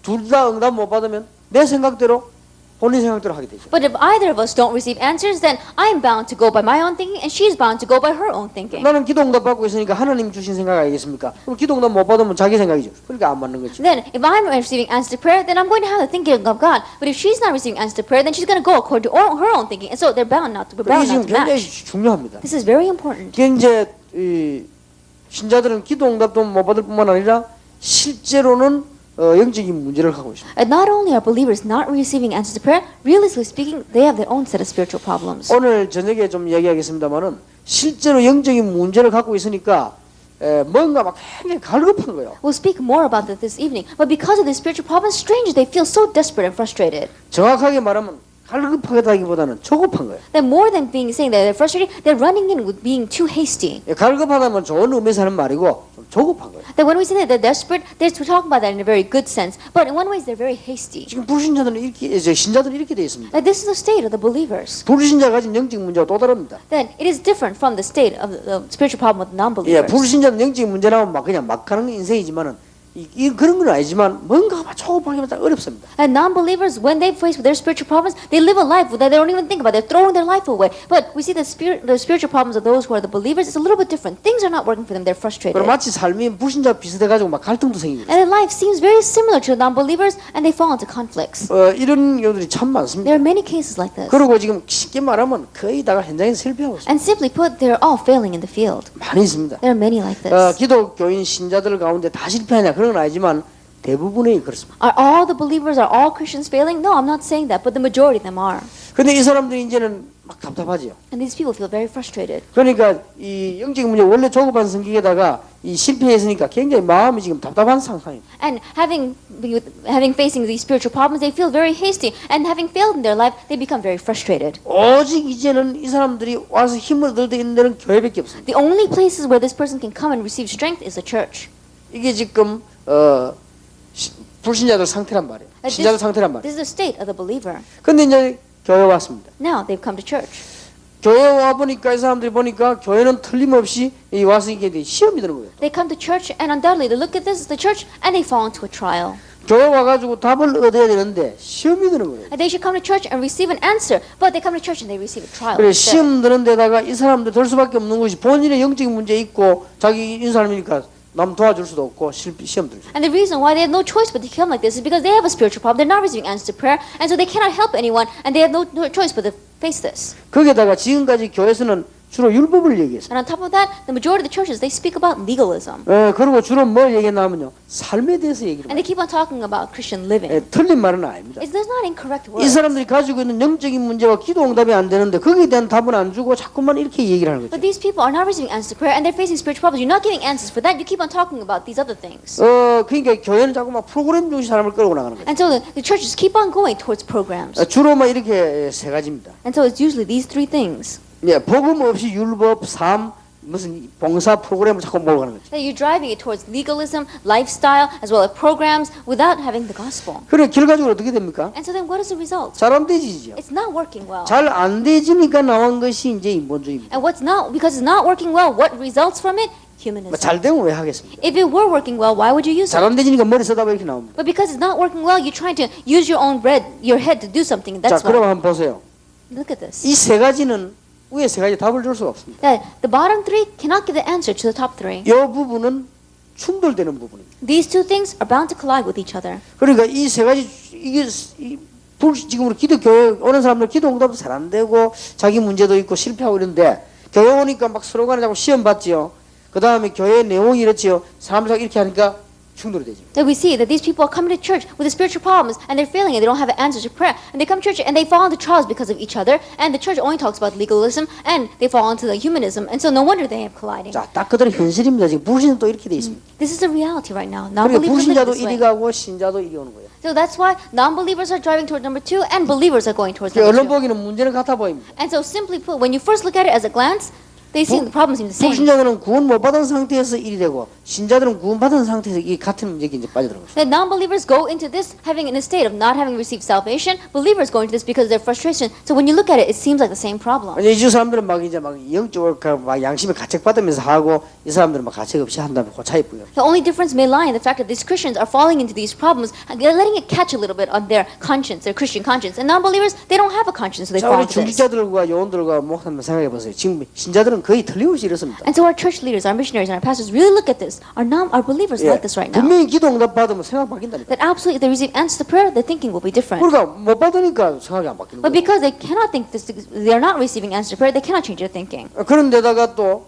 둘 다 응답 못 받으면 내 생각대로 본인 생각대로 하게 되죠. But if either of us don't receive answers, then I'm bound to go by my own thinking, and she's bound to go by her own thinking. 나는 기도 응답 받고 있으니까 하나님 주신 생각 아니겠습니까? 그럼 기도 응답 못 받으면 자기 생각이죠. 그러니까 안 맞는 거죠. Then, if I'm receiving answer to prayer, then I'm going to have the thinking of God. But if she's not receiving answer to prayer, then she's going to go according to her own thinking, and so they're bound not to. We're 이게 bound 지금 not to 굉장히 match. 중요합니다. This is very important. 이제 신자들은 기도 응답도 못 받을 뿐만 아니라 실제로는 영적인 문제를 갖고 있습니다. And not only are believers not receiving answers to prayer, realistically speaking, they have their own set of spiritual problems. 오늘 저녁에 좀 얘기하겠습니다만은 실제로 영적인 문제를 갖고 있으니까 뭔가 막 굉장히 갈급한 거예요. We'll speak more about that this evening. But because of these spiritual problems, strangely, they feel so desperate and frustrated. 정확하게 말하면 갈급하다기보다는 조급한 거예요. That more than being saying that they're frustrated, they're running in with being too hasty. 갈급하다면 좋은 의미에서 하는 말이고 좀 조급한 거예요. That when we say that they're desperate, they're talking about that in a very good sense. But in one way, they're very hasty. 지금 불신자들은 이렇게 신자들은 이렇게 돼 있습니다. That this is the state of the believers. 불신자가 가진 영적 문제와 또 다릅니다. That it is different from the state of the spiritual problem with 예, non-believers. 불신자는 영적 문제 나오면 막 그냥 막 가는 인생이지만은 그런 건 아니지만 뭔가 막 조급하기만 어렵습니다. And non-believers, when they face with their spiritual problems, they live a life that they don't even think about. They're throwing their life away. But we see the spiritual problems of those who are the believers. It's a little bit different. Things are not working for them. They're frustrated. 그럼 마치 삶이 불신자 비슷해가지고 막 갈등도 생기고 And their life seems very similar to non-believers, and they fall into conflicts. 이런 경우들이 참 많습니다. There are many cases like this. 그리고 지금 쉽게 말하면 거의 다가 현장에서 실패하고 있습니다. And simply put, they're all failing in the field. 많이 있습니다. There are many like this. 기독교인 신자들 가운데 다 실패하냐 그런 건 아니지만 대부분이 그렇습니다. Are all the believers, are all Christians failing? No, I'm not saying that, but the majority of them are. 근데 이 사람들이 이제는 막 답답하지요. And these people feel very frustrated. 그러니까 이 영적인 문제 원래 조급한 성격에다가 이 실패했으니까 굉장히 마음이 지금 답답한 상황입니다. And having facing these spiritual problems, they feel very hasty. And having failed in their life, they become very frustrated. 오직 이제는 이 사람들이 와서 힘을 얻을 수 있는 데는 교회밖에 없습니다. The only places where this person can come and receive strength is the church. 이게 지금 불신자들 상태란 말이에요. 신자들 상태란 말이에요. This is the state of the believer. 근데 이제 교회 왔습니다. Now they've come to church. 교회 와 보니까 이 사람들이 보니까 교회는 틀림없이 이 와서 이게 시험이 드는 거예요. They come to church, and undoubtedly they look at this as the church, and they fall into a trial. 교회 와가지고 답을 얻어야 되는데 시험이 드는 거예요. And they should come to church and receive an answer, but they come to church and they receive a trial. 그래 instead. 시험 드는 데다가 이 사람들 될 수밖에 없는 것이 본인의 영적인 문제 있고 자기 이 사람이니까 남 도와줄 수도 없고 시험 들죠. And the reason why they have no choice but to come like this is because they have a spiritual problem. They're not receiving answers to prayer, and so they cannot help anyone, and they have no choice but to face this. 거기에다가 지금까지 교회에서는 주로 율법을 얘기했어요. And on top of that, the majority of the churches, they speak about legalism. 그리고 주로 뭘 얘기했냐면요. 삶에 대해서 얘기를 And they keep on talking about Christian living. 틀린 말은 아닙니다. There's not incorrect 이 words. 사람들이 가지고 있는 영적인 문제와 기도 응답이 안 되는데 거기에 대한 답은 안 주고 자꾸만 이렇게 얘기를 하는 거죠. But these people are not receiving answers to prayer, and they're facing spiritual problems. You're not getting answers for that. You keep on talking about these other things. 그러니까 교회는 자꾸만 프로그램 중심 사람을 끌고 나가는 거죠. And so the churches keep on going towards programs. 주로만 이렇게 세 가지입니다. And so it's usually these three things. 예, 복음 없이 율법, 삶, 무슨 봉사 프로그램을 자꾸 몰고 가는 거죠. That you're driving it towards legalism, lifestyle, as well as programs without having the gospel. 그래 결과적으로 어떻게 됩니까? And so then what is the result? 잘 안 되지죠. It's not working well. 잘 안 되지니까 나온 것이 이제 인본주의입니다. And because it's not working well, what results from it? Humanism. 잘 되면 왜 하겠습니까? If it were working well, why would you use 잘 it? 안 되지니까 머리 쓰다 보면 이렇게 나옵니다. But because it's not working well, you're trying to use your head to do something. 자, That's 그럼 why. 한번 보세요. Look at this. 이 세 가지는 위에 세 가지 답을 줄 수가 없습니다. That the bottom three cannot give the answer to the top three. 이 부분은 충돌되는 부분입니다. These two things are bound to collide with each other. 그러니까 이 세 가지 이게 지금 우리 기도 교회 오는 사람들 기도 응답도 잘 안 되고 자기 문제도 있고 실패하고 이런데 교회 오니까 막 서로 간에 자꾸 시험 받지요. 그 다음에 교회 내용이 이렇지요. 사람들 이렇게 하니까 충돌이 되죠. That we see that these people are coming to church with the spiritual problems and they're failing and they don't have an answer to prayer. And they come to church and they fall into trials because of each other. And the church only talks about legalism and they fall into the humanism. And so no wonder they have colliding. 자, 딱 그대로 현실입니다. 지금 불신은 또 이렇게 돼 있습니다. This is the reality right now. 그러니까 Non-believers live 불신자도 this way. 이리 가고 신자도 이리 오는 거예요. So that's why non-believers are driving towards number two and believers are going towards 그 number 언론 two. 보기는 문제는 같아 보입니다. And so simply put, when you first look at it as a glance, they seem the problems seem the same. 불신자들은 구원 못 받은 상태에서 일이 되고 신자들은 구원 받은 상태에서 이 같은 문제에 이제 빠져들어요. That non-believers go into this having in a state of not having received salvation. Believers go into this because of their frustration. So when you look at it, it seems like the same problem. 이주 사람들은 막 이제 막 영적으로 막 양심에 가책 받으면서 하고 이 사람들은 막 가책 없이 한다면 그 차이 뿐이요. The only difference may lie in the fact that these Christians are falling into these problems and they're letting it catch a little bit on their conscience, their Christian conscience. And non-believers, they don't have a conscience, so they 자, fall 우리 into this. 중직자들과 요원들과 목사님 생각해 보세요. 지금 신자들은 거의 틀림없이 이렇습니다. And so our church leaders, our missionaries, and our pastors really look at this. Our believers like this right now. 분명히 기도 응답 받으면 생각 바뀐다니까. That absolutely, if they receive answers to prayer, their thinking will be different. 그러니까 못 받으니까 생각이 안 바뀌는 But 거예요. because they cannot think this, they are not receiving answers to prayer, they cannot change their thinking. 그런데다가 또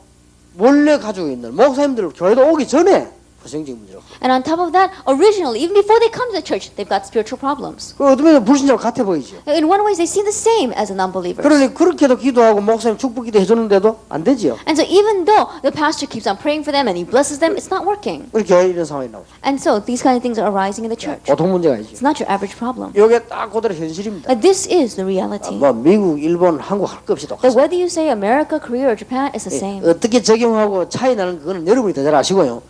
원래 가지고 있는 목사님들 교회도 오기 전에 부정적인 문제로. And on top of that, originally, even before they come to the church, they've got spiritual problems. 그 어떤 면에서 불신자와 같아 보이죠. In one way, they seem the same as the non-believers. 그러니 그렇게도 기도하고 목사님 축복 기도 해주는데도 안 되지요. And so even though the pastor keeps on praying for them and he blesses them, it's not working. 우리 교회 이런 상황이 나오죠. And so these kind of things are arising in the church. 보통 문제가 아니죠. It's not your average problem. 이게 딱 그대로 현실입니다. This is the reality. 뭐 미국, 일본, 한국 할 것 없이 That 똑같아요. whether you say America, Korea, or Japan, it's the same. 어떻게 적용하고 차이 나는 그거는 여러분이 더 잘 아시고요.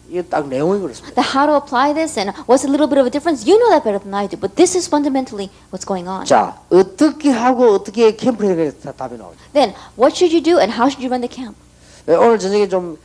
이게 딱 내용이 그렇습니다. That how to apply this and what's a little bit of a difference, you know that better than I do. But this is fundamentally what's going on. 자, 어떻게 하고 어떻게 캠프에 대해서 답이 나오죠. Then, what should you do and how should you run the camp? 오늘 저녁에 좀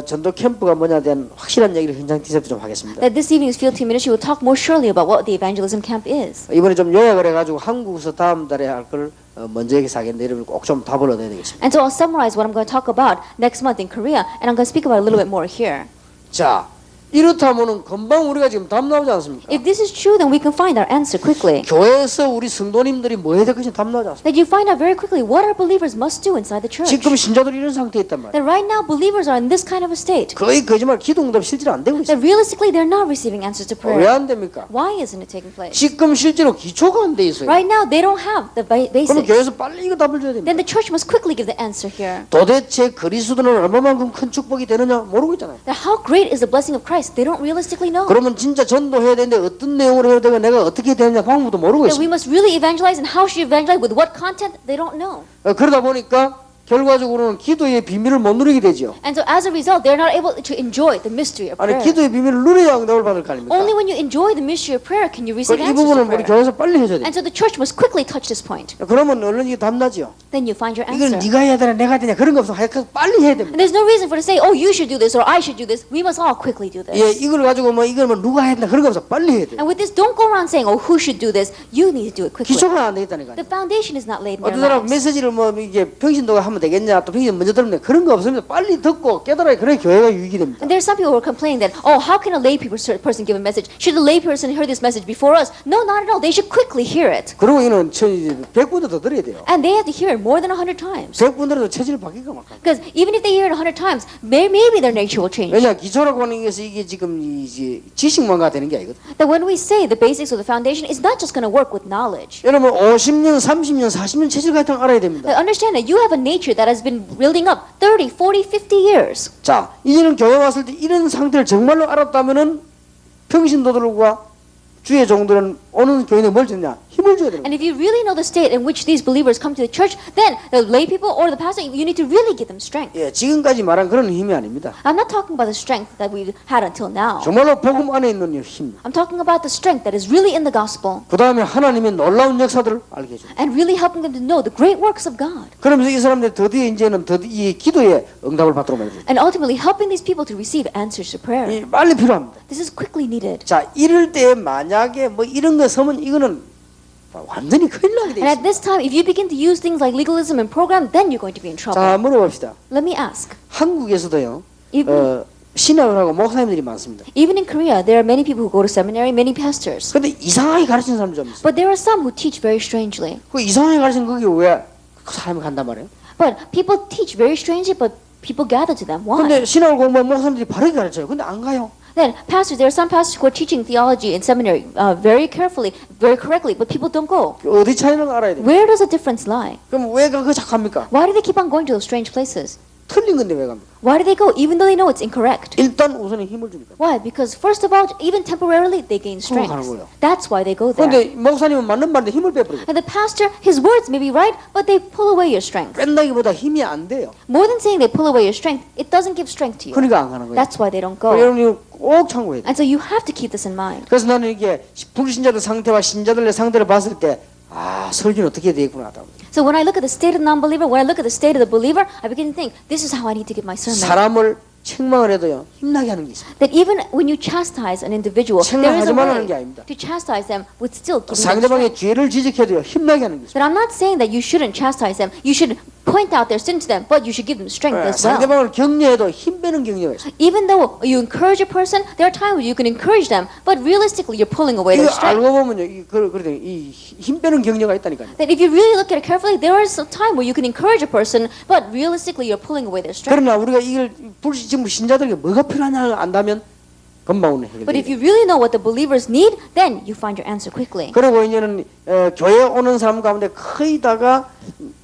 전도 캠프가 뭐냐에 대한 확실한 얘기를 현장 티서트 좀 하겠습니다. That this evening's field team ministry will talk more surely about what the evangelism camp is. 이번에 좀 요약을 해가지고 한국에서 다음 달에 할 걸 먼저 얘기해서 하겠는데 여러분 꼭 좀 답을 얻어야 되겠습니다. And so I'll summarize what I'm going to talk about next month in Korea, and I'm going to speak about it a little bit more here. 자, 이렇다면은 금방 우리가 지금 답 나오지 않습니까? If this is true, then we can find our answer quickly. 교회에서 우리 성도님들이 뭐 해야 될 것인지 답 나오지 않습니까? That you find out very quickly what our believers must do inside the church. 지금 신자들이 이런 상태에 있단 말이에요. That right now believers are in this kind of a state. 거의 거짓말 기도 응답 실제로 안 되고 있어요. That realistically they're not receiving answers to 왜 prayer. 안 됩니까? Why isn't it taking place? 지금 실제로 기초가 안 돼 있어요. Right now they don't have the 그럼 basics. 교회에서 빨리 이거 답을 줘야 됩니다. Then the church must quickly give the answer here. 도대체 그리스도는 얼마만큼 큰 축복이 되느냐 모르고 있잖아요. That how great is the blessing of Christ? They don't realistically know. 그러면 진짜 전도해야 되는데 어떤 내용으로 해야 되고 내가 어떻게 해야 되느냐 방법도 모르고 That we 있습니다. must really evangelize, and how should you evangelize with what content? They don't know. 그러다 보니까 결과적으로는 기도의 비밀을 못 누리게 되죠. And so as a result, they're not able to enjoy the mystery of 아니 prayer. 기도의 비밀을 누려야 응답을 받을 거 아닙니까? Only when you enjoy the mystery of prayer can you receive 이 answers 부분을 to 우리 prayer. 교회에서 빨리 해줘야 돼. And so the church must quickly touch this point. 그러면 얼른 이게 답나지요. Then you find your 이건 answer. 네가 해야 되나 내가 해야 되냐 그런 거 없어. 하여튼 빨리 해야 됩니다. And there's no reason for to say, oh, you should do this or I should do this. We must all quickly do 예, this. 이걸 가지고 뭐 이걸 뭐 누가 해야 된다 그런 거 없어. 빨리 해야 돼. And with this, don't go around saying, oh, who should do this. You need to do it quickly. 기초가 안 돼 있다니까. The foundation is not laid in 어떤 their 사람 lives. 메시지를 뭐 이게 평신도가 하면 하면 되겠냐, 또 병이 먼저 들면 그런 거 없습니다. 빨리 듣고 깨달아야 그래 교회가 유익이 됩니다. And there are some people who are complaining that, oh, how can a lay person give a message? Should the lay person hear this message before us? No, not at all. They should quickly hear it. 그리고 이는 100분도 더 들어야 돼요. And they have to hear it more than 100 times. 100분들도 체질이 바뀌기가 막. Because even if they hear it 100 times, maybe their nature will change. 왜냐 기초라고 하는 것이 이게 지금 이제 지식만가 되는 게 아니거든. That when we say the basics of the foundation, it's not just going to work with knowledge. 여러분 50년, 30년, 40년 체질 같은 거 알아야 됩니다. Understand that you have a nature that has been building up 30, 40, 50 years. 자, 이제는 교회 왔을 때 이런 상태를 정말로 알았다면은 평신도들과 주의 종들은 오는 교인에 뭘 줬냐? 힘을 줘야 됩니다. And if you really know the state in which these believers come to the church, then the lay people or the pastor, you need to really give them strength. 예, 지금까지 말한 그런 힘이 아닙니다. I'm not talking about the strength that we've had until now. 정말로 복음 안에 있는 힘. I'm talking about the strength that is really in the gospel 그 다음에 하나님의 놀라운 역사들을 알게 해줍니다. and really helping them to know the great works of God. 그러면서 이 사람들이 드디어 이제는 이 기도에 응답을 받도록 만듭니다. And ultimately helping these people to receive answers to prayer. 이 빨리 필요합니다. This is quickly needed. 자, 이럴 때 만약에 뭐 이런 거 서면 이거는 완전히 큰일 나게 돼 And 있어요. at this time, if you begin to use things like legalism and program, then you're going to be in trouble. 자, 물어봅시다. Let me ask. 한국에서도요. Even, 신학을 하고 목사님들이 많습니다. even in Korea, there are many people who go to seminary, many pastors. 근데 이상하게 가르치는 사람도 좀 있어요. But there are some who teach very strangely. 그 이상하게 가르치는 그게 왜 그 사람이 간단 말이에요? But people teach very strangely, but people gather to them. Why? 근데 신학을 공부한 목사님들이 바르게 가르쳐요. 근데 안 가요. Then pastors, there are some pastors who are teaching theology in seminary very carefully, very correctly, but people don't go. 어디 차이는 알아야 돼요. Where does the difference lie? 그럼 왜 그거 자꾸 합니까? Why do they keep on going to those strange places? 틀린 건데 왜 갑니까? Why do they go, even though they know it's incorrect? 일단 우선은 힘을 주니까. Why? Because first of all, even temporarily, they gain 가는 strength. 거예요. That's why they go there. 근데 목사님은 맞는 말인데 힘을 빼버리고. And the pastor, his words may be right, but they pull away your strength. 뺀다기보다 힘이 안 돼요. More than saying they pull away your strength, it doesn't give strength to you. 그러니까 안 가는 거예요. That's why they don't go. 여러분이 꼭 참고해야 돼요. And so you have to keep this in mind. 그래서 나는 이게 불신자들 상태와 신자들의 상태를 봤을 때 설교는 어떻게 해야 되겠구나 하다. So when I look at the state of the non-believer, when I look at the state of the believer, I begin to think, this is how I need to give my sermon. 사람을 책망을 해도요 힘나게 하는 게 있어요. That even when you chastise an individual, there is a 책망하지만 하는 way 게 아닙니다. to chastise them with still giving them 상대방의 strength. 죄를 지적해도요 힘나게 하는 게 있어요. But I'm not saying that you shouldn't chastise them. You should point out their sin to them, but you should give them strength as well. 상대방을 격려해도 힘 빼는 격려가 있어요. Even though you encourage a person, there are times where you can encourage them, but realistically you're pulling away their 이거 strength. 알고 보면요 이힘 빼는 격려가 있다니까요. That if you really look at it carefully, there is a time where you can encourage a person, but realistically you're pulling away their strength. 그러나 우리가 이걸 지금 신자들에게 뭐가 필요하냐 안다면 금방 오는 But if 해결돼요. you really know what the believers need, then you find your answer quickly. 그리고 이제는 교회 오는 사람 가운데 거의 다가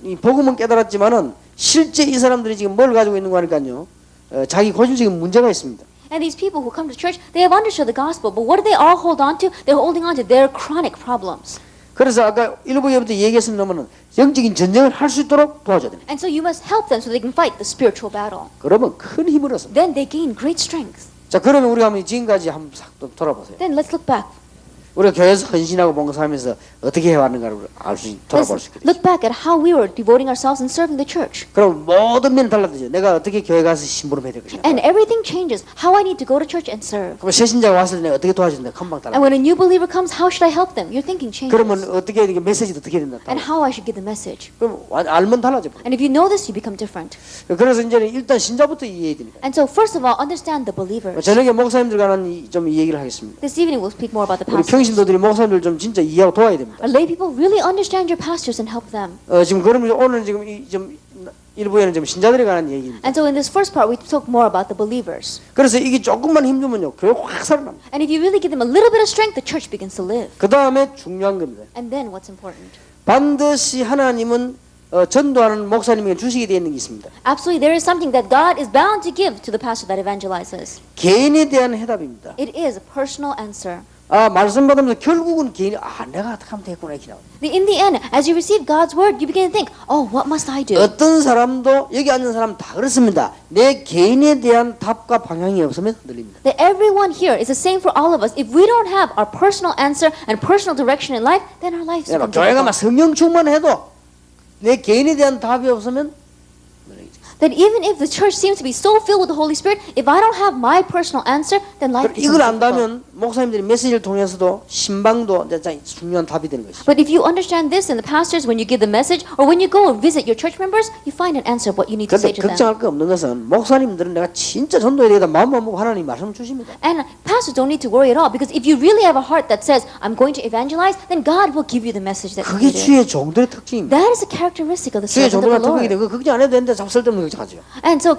이 복음은 깨달았지만은 실제 이 사람들이 지금 뭘 가지고 있는 거니까요. 자기 고질적인 문제가 있습니다. And these people who come to church, they have understood the gospel, but what do they all hold on to? They're holding on to their chronic problems. 그래서 아까 일부에부터 얘기했습니다만은 영적인 전쟁을 할 수 있도록 도와줘야 됩니다. And so you must help them so they can fight the spiritual battle. 그러면 큰 힘을 얻습니다. Then they gain great strength. 자, 그러면 우리가 한번 지금까지 한번 싹 돌아보세요. Then let's look back. 우리가 교회에서 헌신하고 봉사하면서 어떻게 해왔는가를 돌아볼 수 Let's 있겠죠. look back at how we were devoting ourselves and serving the church. 그럼 모든 면이 달라지죠. 내가 어떻게 교회 가서 심부름 해야 될 것이냐. And everything changes. How I need to go to church and serve. 그럼 새 신자가 왔을 때 내가 어떻게 도와준다. 금방 달라. And when a new believer comes, how should I help them? Your thinking changes. 그러면 어떻게 이게 메시지도 어떻게 된다. And how I should give the message. 그럼 알면 달라져. And if you know this, you become different. 그래서 이제는 일단 신자부터 이해해야 되니까. And so first of all, understand the believers. 저녁에 목사님들 관한 좀 얘기를 하겠습니다. This evening we'll speak more about the 우리 pastors. 평신도들이 목사님들 좀 진짜 이해하고 도와야 됩니다. Our lay people really understand your pastors and help them. 지금 그러면 오늘 지금 좀 일부에는 좀 신자들에 관한 얘기입니다. And so in this first part, we talk more about the believers. 그래서 이게 조금만 힘주면요 교회 확 살아납니다. And if you really give them a little bit of strength, the church begins to live. 그 다음에 중요한 겁니다. And then what's important? 반드시 하나님은 전도하는 목사님에게 주시게 되어 있는 게 있습니다. Absolutely, there is something that God is bound to give to the pastor that evangelizes. 개인에 대한 해답입니다. It is a personal answer. 말씀 받으면서 결국은 개인이 내가 어떻게 하면 되겠구나 이렇게 나와요. In the end, as you receive God's word, you begin to think, oh, what must I do? 어떤 사람도 여기 앉은 사람 다 그렇습니다. 내 개인에 대한 답과 방향이 없으면 흔들립니다. That everyone here is the same for all of us. If we don't have our personal answer and personal direction in life, then our lives become 교회가 막 difficult. 성령 충만해도 내 개인에 대한 답이 없으면 That even if the church seems to be so filled with the Holy Spirit, if I don't have my personal answer, then life becomes 이걸 difficult. 안다면 목사님들이 메시지를 통해서도 신방도 이제 중요한 답이 되는 것이죠. But if you understand this, and the pastors, when you give the message, or when you go and visit your church members, you find an answer of what you need to 그런데 say to them. 걱정할 거 없는 것은 목사님들은 내가 진짜 전도해야 되겠다 마음만 먹고 하나님 말씀을 주십니다. And pastors don't need to worry at all, because if you really have a heart that says, I'm going to evangelize, then God will give you the message that you 그게 need. 주의 종들의 특징입니다. That is a characteristic of the 주의 servant of 종들의 the 특징이 Lord. 되고 걱정 안 해도 되는데 자꾸 쓸데없는 걱정하죠. And so,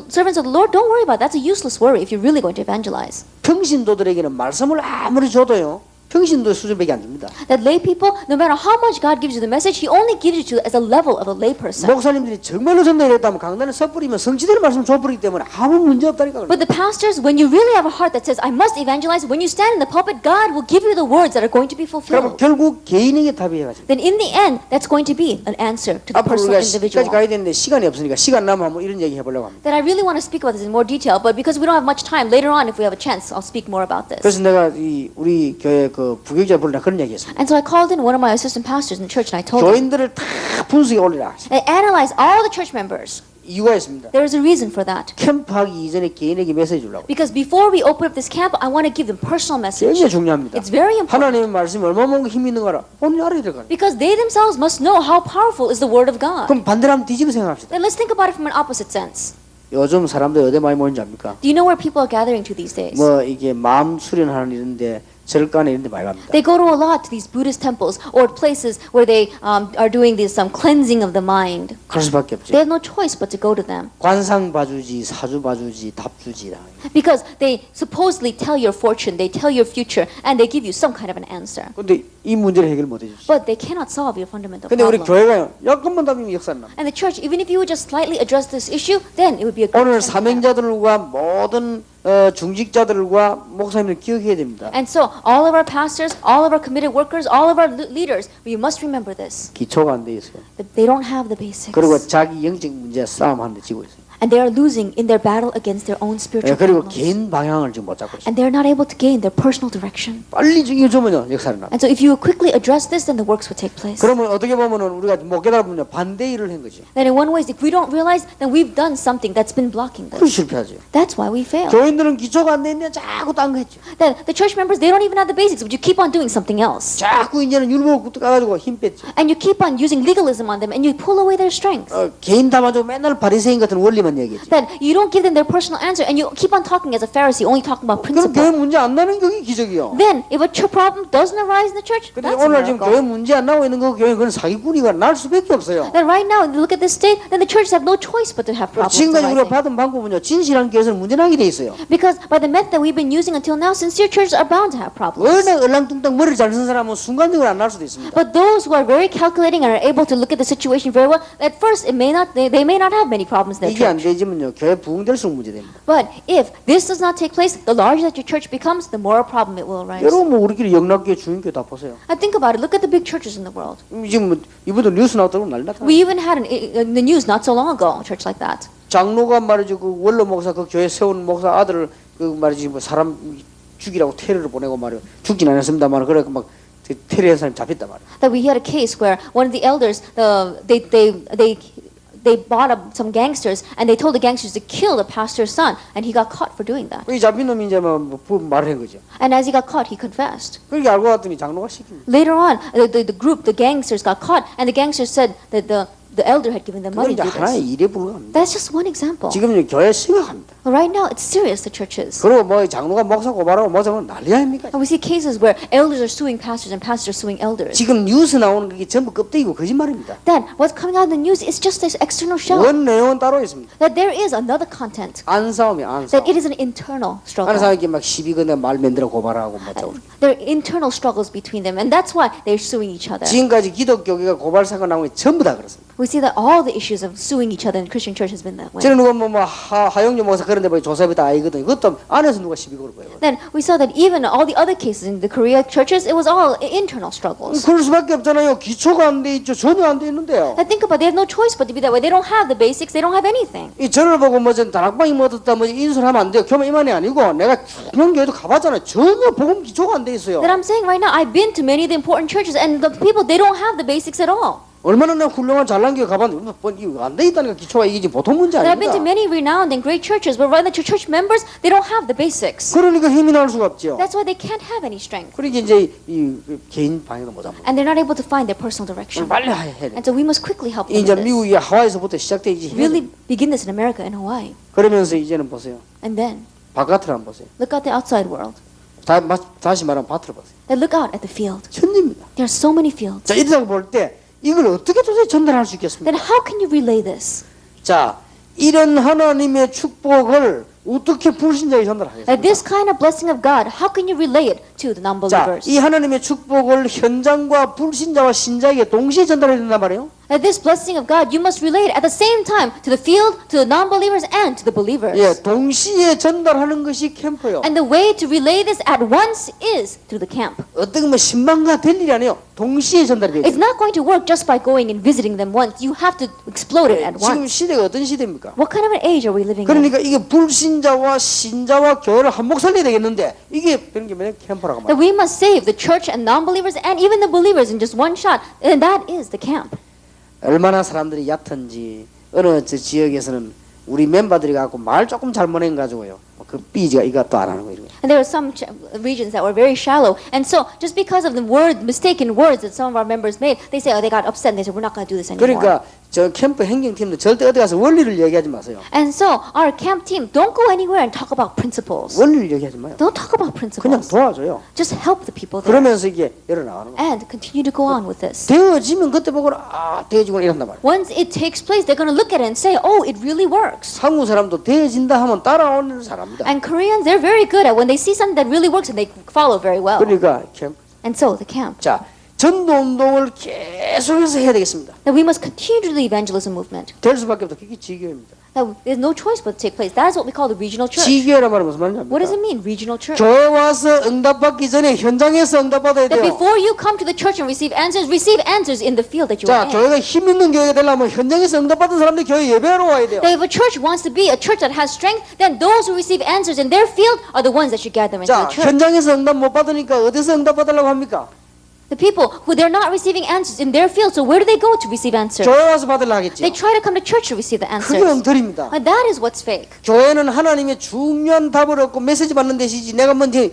servants of the Lord, don't worry about that. That's a useless worry if you're really going to evangelize. 평신도들에게는 말씀을 아무리 줘도요. 평신도 수준밖에 안 줍니다. That lay people, no matter how much God gives you the message, He only gives it to you as a level of a lay person. 목사님들이 정말로 전도해야 됐다면 강단에 섣부리면 성취되는 말씀 줘버리기 때문에 아무 문제 없다니까. But the pastors, when you really have a heart that says, I must evangelize, when you stand in the pulpit, God will give you the words that are going to be 그럼 fulfilled. 결국 개인에게 답이 해가지고. Then in the end, that's going to be an answer to the 앞으로 personal 우리가 individual. 시까지 가야 되는데 시간이 없으니까 시간 남으면 한번 이런 얘기 해보려고 합니다. That I really want to speak about this in more detail, but because we don't have much time, later on, if we have a chance, I'll speak more about this. 그래서 내가 이 우리 교회 그 부교육자 부르나 그런 얘기했습니다. And so I called in one of my assistant pastors in the church, and I told him, 교인들을 다 분석해 올리라. and analyze all the church members. 이유가 있습니다. There is a reason for that. 캠프하기 이전에 개인에게 메시지 주려고. Because before we open up this camp, I want to give them personal message. 굉장히 중요합니다. It's very important. 하나님의 말씀이 얼마나 힘 있는 거라 오늘 알아야 될 거예요. Because they themselves must know how powerful is the word of God. 그럼 반대로 한번 뒤집어 생각합시다. Then let's think about it from an opposite sense. 요즘 사람들 어디 많이 모이는지 압니까? Do you know where people are gathering to these days? 뭐 이게 마음 수련하는 이런데 절간에 이런데 많이 갑니다. They go to a lot to these Buddhist temples or places where they are doing this cleansing of the mind. 그럴 수밖에 없죠. They have no choice but to go to them. 관상 봐주지, 사주 봐주지, 답주지. Because they supposedly tell your fortune, they tell your future, and they give you some kind of an answer. 근데 이 문제를 해결 못 해주죠. But they cannot solve your fundamental 근데 우리 problem. 교회가요, 약간만 답이면 역사는 납니다. And the church, even if you would just slightly address this issue, then it would be a good 오늘 chance. 사명자들과 모든 중직자들과 목사님을 기억해야 됩니다. And so, all of our pastors, all of our committed workers, all of our leaders, we must remember this. 기초가 안 돼 있어요. That they don't have the basics. 그리고 자기 영적 문제 싸움하는데 지고 있어요. And they are losing in their battle against their own spiritual 그리고 problems. 개인 방향을 지금 못 잡고 있어요. And they're not able to gain their personal direction. 빨리 이거 주면요 역사는 납니다. And so if you quickly address this, then the works will take place. 그러면 어떻게 보면은 우리가 못 깨달으면 반대 일을 한 거죠. Then in one way, if we don't realize, then we've done something that's been blocking 그래서 this. 실패하죠. That's why we fail. 교인들은 기초가 안 돼 있는데 자꾸 딴 거 했죠. Then the church members, they don't even have the basics, but you keep on doing something else. 자꾸 이제는 율법 까가지고 힘 뺐죠. And you keep on using legalism on them, and you pull away their strength. 개인 담아주고 맨날 바리새인 같은 원리만 얘기했죠. Then you don't give them their personal answer, and you keep on talking as a Pharisee, only talking about 그럼 교회 principle. 문제 안 나는 게 기적이요. Then, if a problem doesn't arise in the church, 근데 that's a 오늘 지금 교회 miracle. 문제 안 나오고 있는 거 교회 그건 사기꾼이가 날 수밖에 없어요. Then right now, if you look at this state, then the churches have no choice but to have problems 지금까지 우리가 arising. 받은 방법은요 진실한 교회에서는 문제 나게 돼 있어요. Because by the method that we've been using until now, sincere churches are bound to have problems. 워낙 얼랑뚱땅 머리를 잘 쓴 사람은 순간적으로 안 날 수도 있습니다. But those who are very calculating and are able to look at the situation very well, at first it may not, they may not have many problems in their 이게 안 church. 되지면요 교회 부흥될수록 문제됩니다. But if this does not take place, the larger that your church becomes, the more a problem it will arise. 여러분 뭐 우리끼리 영락교회 중인교회 다 보세요. And think about it. Look at the big churches in the world. 지금 뭐 이번도 뉴스 나왔다고 난리 났다. We even had in the news not so long ago a church like that. 장로가 말이죠 그 원로 목사 그 교회 세운 목사 아들을 그 말이지 뭐 사람 죽이라고 테러를 보내고 말이요 죽진 않았습니다만 그래 막 테러한 사람이 잡혔단 말이에요. That we had a case where one of the elders, they bought up some gangsters and they told the gangsters to kill the pastor's son, and he got caught for doing that. 이 잡힌 놈이 이제 뭐 말을 한 거죠. And as he got caught, he confessed. 그렇게 알고 봤더니 장로가 시킵니다. Later on, the gangsters got caught, and the gangsters said that the elder had given them 그건 money 이제 to do 하나의 this. 일에 불과합니다. That's just one example. 지금 이제 교회 심각합니다. Right now, it's serious, the churches. 그리고 뭐 장로가 목사 고발하고 목사는 난리 아닙니까? And we see cases where elders are suing pastors and pastors are suing elders. 지금 뉴스 나오는 게 전부 껍데기고 거짓말입니다. Then, what's coming out in the news is just this external shell. 원 내용은 따로 있습니다. That there is another content. 안 싸움이 안 싸움. That it is an internal struggle. 하는 사람이 막 시비 건네 말 만들어 고발하고 맞자고. There are internal struggles between them, and that's why they're suing each other. 지금까지 기독교계가 고발 사건 나온 게 전부 다 그렇습니다. We see that all the issues of suing each other in Christian church has been that way. 저는 누가 뭐 하영주 목사 그런데 뭐 조사비 다 아이거든. 그것도 안에서 누가 시비 걸고 거예요. Then we saw that even all the other cases in the Korea churches, it was all internal struggles. 그럴 수밖에 없잖아요. 기초가 안 돼 있죠. 전혀 안 돼 있는데요. I think about it, they have no choice but to be that way. They don't have the basics. They don't have anything. 이 저를 보고 뭐전 다락방이 묻었다 뭐 인술하면 안 돼요. 교만 이만이 아니고 내가 중요한 교회도 가봤잖아요. 전혀 복음 기초가 안 돼 있어요. That I'm saying right now, I've been to many of the important churches, and the people, they don't have the basics at all. 얼마나 내가 훌륭한 잘난 교회 가봤는데 뭐 이거 안 돼 있다니까 기초가 이게 지금 보통 문제 And I've been to 아닙니다. many renowned and great churches, but right now church members, they don't have the basics. 그러니까 힘이 나올 수가 없죠. That's why they can't have any strength. 그러니까 이제 이 개인 방향도 못 잡고 And they're not able to find their personal direction. 빨리 해야 돼. And so we must quickly help them 이제 with this. 미국이 하와이에서부터 시작되기 Really begin this in America and Hawaii. 그러면서 이제는 보세요. And then 바깥을 한번 보세요. look out the outside world. 다시 말하면 밭을 보세요. Then look out at the field. 천지입니다. There are so many fields. 자, 이러다 볼 때 이걸 어떻게 도대체 전달할 수 있겠습니까? Then how can you relay this? 자, 이런 하나님의 축복을 어떻게 불신자에게 전달하겠습니까? This kind of blessing of God, how can you relay it to the 자, non-believers? 이 하나님의 축복을 현장과 불신자와 신자에게 동시에 전달해야 된단 말이에요. This blessing of God, you must relay it at the same time to the field, to the non-believers, and to the believers. 예, 동시에 전달하는 것이 캠프예요. And the way to relay this at once is through the camp. 어떻게 보면 신방과 될 일이 아니에요. 동시에 전달이 돼요. It's not going to work just by going and visiting them once. You have to explode it at 지금 once. 시대가 어떤 시대입니까? What kind of an age are we living in? 그러니까 이게 불신자와 신자와 교회를 한몫 살려야 되겠는데 이게 그런 게 뭐냐 캠프라고 That 말이에요. we must save the church and non-believers and even the believers in just one shot. And that is the camp. 얼마나 사람들이 얕은지 어느 저 지역에서는 우리 멤버들이 갖고 말 조금 잘못해 가지고요. 그 삐지가 이것도 안 하는 거 이런 거. And there are some regions that were very shallow. And so just because of the mistaken words that some of our members made, they say, oh, they got upset and they said, we're not going to do this anymore. 그러니까 저 캠프 행정팀도 절대 어디 가서 원리를 얘기하지 마세요. And so our camp team, don't go anywhere and talk about principles. 원리를 얘기하지 마요. Don't talk about 그냥 principles. 도와줘요. Just help the people there. 그러면서 이게 일어나가는 거예요. And continue to go on with this. 되어지면 그때 보고 되어지고 이런단 말이에요. Once it takes place, they're going to look at it and say, oh, it really works. 한국 사람도 되어진다 하면 따라오는 사람입니다. And Koreans, they're very good at when they see something that really works and they follow very well. 그러니까 캠프. And so the camp. 자, 전도 운동을 계속해서 해야 되겠습니다. That we must continue to do the evangelism movement. 될 수밖에 없다. 그게 지교입니다. That there's no choice but to take place. That is what we call the regional church. 지교란 말은 무슨 말인지 What does 압니까? it mean, regional church? 교회 와서 응답받기 전에 현장에서 응답받아야 That 돼요. before you come to the church and receive answers in the field that you 자, are in. 교회가 힘 있는 교회가 되려면 현장에서 응답받은 사람들이 교회 예배하러 와야 돼요. That if a church wants to be a church that has strength, then those who receive answers in their field are the ones that should gather into 자, the church. 현장에서 응답 못 받으니까 어디서 응답받으려고 합니까? The people who they're not receiving answers in their field, so where do they go to receive answers? 교회 와서 받으려 하겠죠. They try to come to church to receive the 그게 answers. 엉터리입니다. And that is what's fake. 교회는 하나님의 중요한 답을 얻고 메시지 받는 데시지 내가 먼저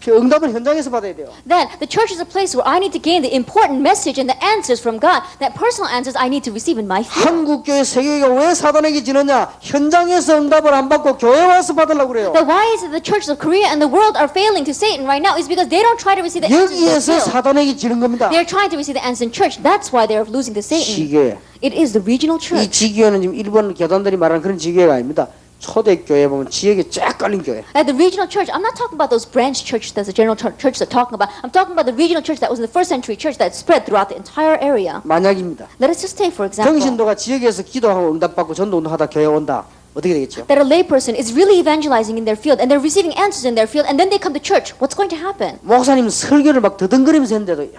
응답을 현장에서 받아야 돼요. Then the church is a place where I need to gain the important message and the answers from God. That personal answers I need to receive in my field. 한국 교회 세계가 왜 사단에게 지느냐? 현장에서 응답을 안 받고 교회 와서 받으려고 그래요. That why is it the churches of Korea and the world are failing to Satan right now is because they don't try to receive the answers in their 여기에서 field. 사단에게 지는 겁니다. They're trying to receive the answers in church. That's why they're losing to Satan. 지교회. It is the regional 이 church. 지교회는 지금 일본 교단들이 말하는 그런 지교회가 아닙니다. 초대교회 보면 지역에 쫙 깔린 교회. At the regional church, I'm not talking about those branch churches that the general churches are talking about. I'm talking about the regional church that was in the first century church that spread throughout the entire area. 만약입니다. Let us just take, for example, 평신도가 지역에서 기도하고 응답받고 전도 운동하다 교회 온다. 어떻게 되겠죠? that a layperson is really evangelizing in their field and they're receiving answers in their field and then they come to church. What's going to happen? 목사님 설교를 막 더듬거리면서 했는데도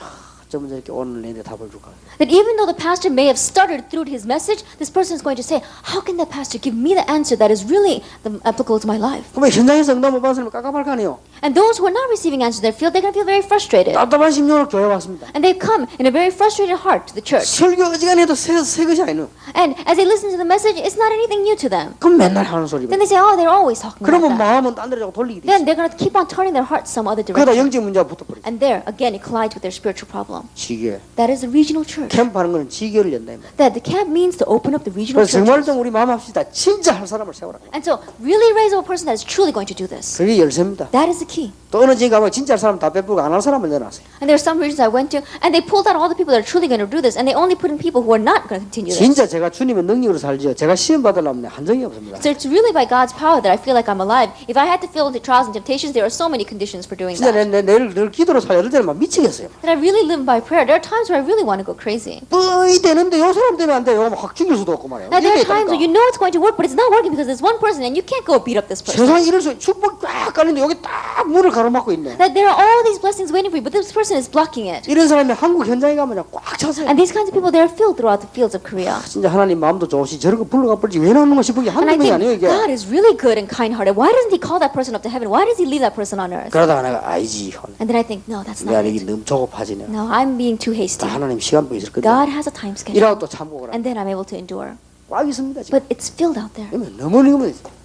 어쩌면 저렇게 오늘 내내 답을 줄까? That even though the pastor may have stuttered through his message, this person is going to say, how can the pastor give me the answer that is really applicable to my life? 그러면 현장에서 응답 못 받은 사람이 깝깝할 거 아니에요? And those who are not receiving answers in their field, they're going to feel very frustrated. 답답한 심령으로 교회 왔습니다. And they come in a very frustrated heart to the church. 설교 어지간해도 새 것이 아니에요. And as they listen to the message, it's not anything new to them. 그럼 맨날 하는 소리입니다. Then they say, oh, they're always talking about 그러면 that. 마음은 딴 데로 자꾸 돌리게 돼. Then they're going to keep on turning their hearts some other 그러다 direction. 영적 문제가 붙어버리죠. And there, again, it collides with their spiritual problem. 지교회. That is the regional church. 캠프하는 거는 지교를 연다. 이 말이에요. That the camp means to open up the regional 그래서 정말 churches. 좀 우리 마음 합시다. 진짜 할 사람을 세우라고. And so, really raise up a person that is truly going to do this. 그게 열쇠입니다. That is the key. 또 어느 지역 가면 진짜 할 사람 다 빼쁘고 안 할 사람을 내놨어요. And there are some regions I went to, and they pulled out all the people that are truly going to do this, and they only put in people who are not going to continue this. 진짜 제가 주님의 능력으로 살지요. 제가 시험 받으려면 한정이 없습니다. So it's really by God's power that I feel like I'm alive. If I had to fall into trials and temptations, there are so many conditions for doing 진짜 that. 내일 늘 기도로 살려. 이럴 때는 막 미치겠어요. That I really live by prayer. There are times where I really want to go crazy. 뻔히 되는데 요 사람 때문에 안 돼요. 확 죽일 수도 없고 말이에요. Now there 이게 are times where you 있다니까. know it's going to work, but it's not working because there's one person and you can't go beat up this person. 세상에 이럴 수 축복 꽉 깔린데 여기 딱 문을 가로막고 있네. That there are all these blessings waiting for you, but this person is blocking it. 이런 사람이 한국 현장에 가면 그냥 꽉 찼어요. And these kinds of people, they are filled throughout the fields of Korea. 진짜 하나님 마음도 좋으시 저런 거 불러가 버리지 왜 나오는 거 싶은 게 And 한두 I 명이 아니에요 think 이게. God is really good and kind-hearted. Why doesn't He call that person up to heaven? Why does He leave that person on earth? 그러다가 내가 아니지. And then I think, no, that's 내 not 안에 it. 너무 조급하지네. No, I'm being too hasty. 하나님 시간표가 있었거든요. God has a time schedule. 이라고 또 참고를 And then I'm able to endure. 꽉 있습니다. 지금. But it's filled out there. 너무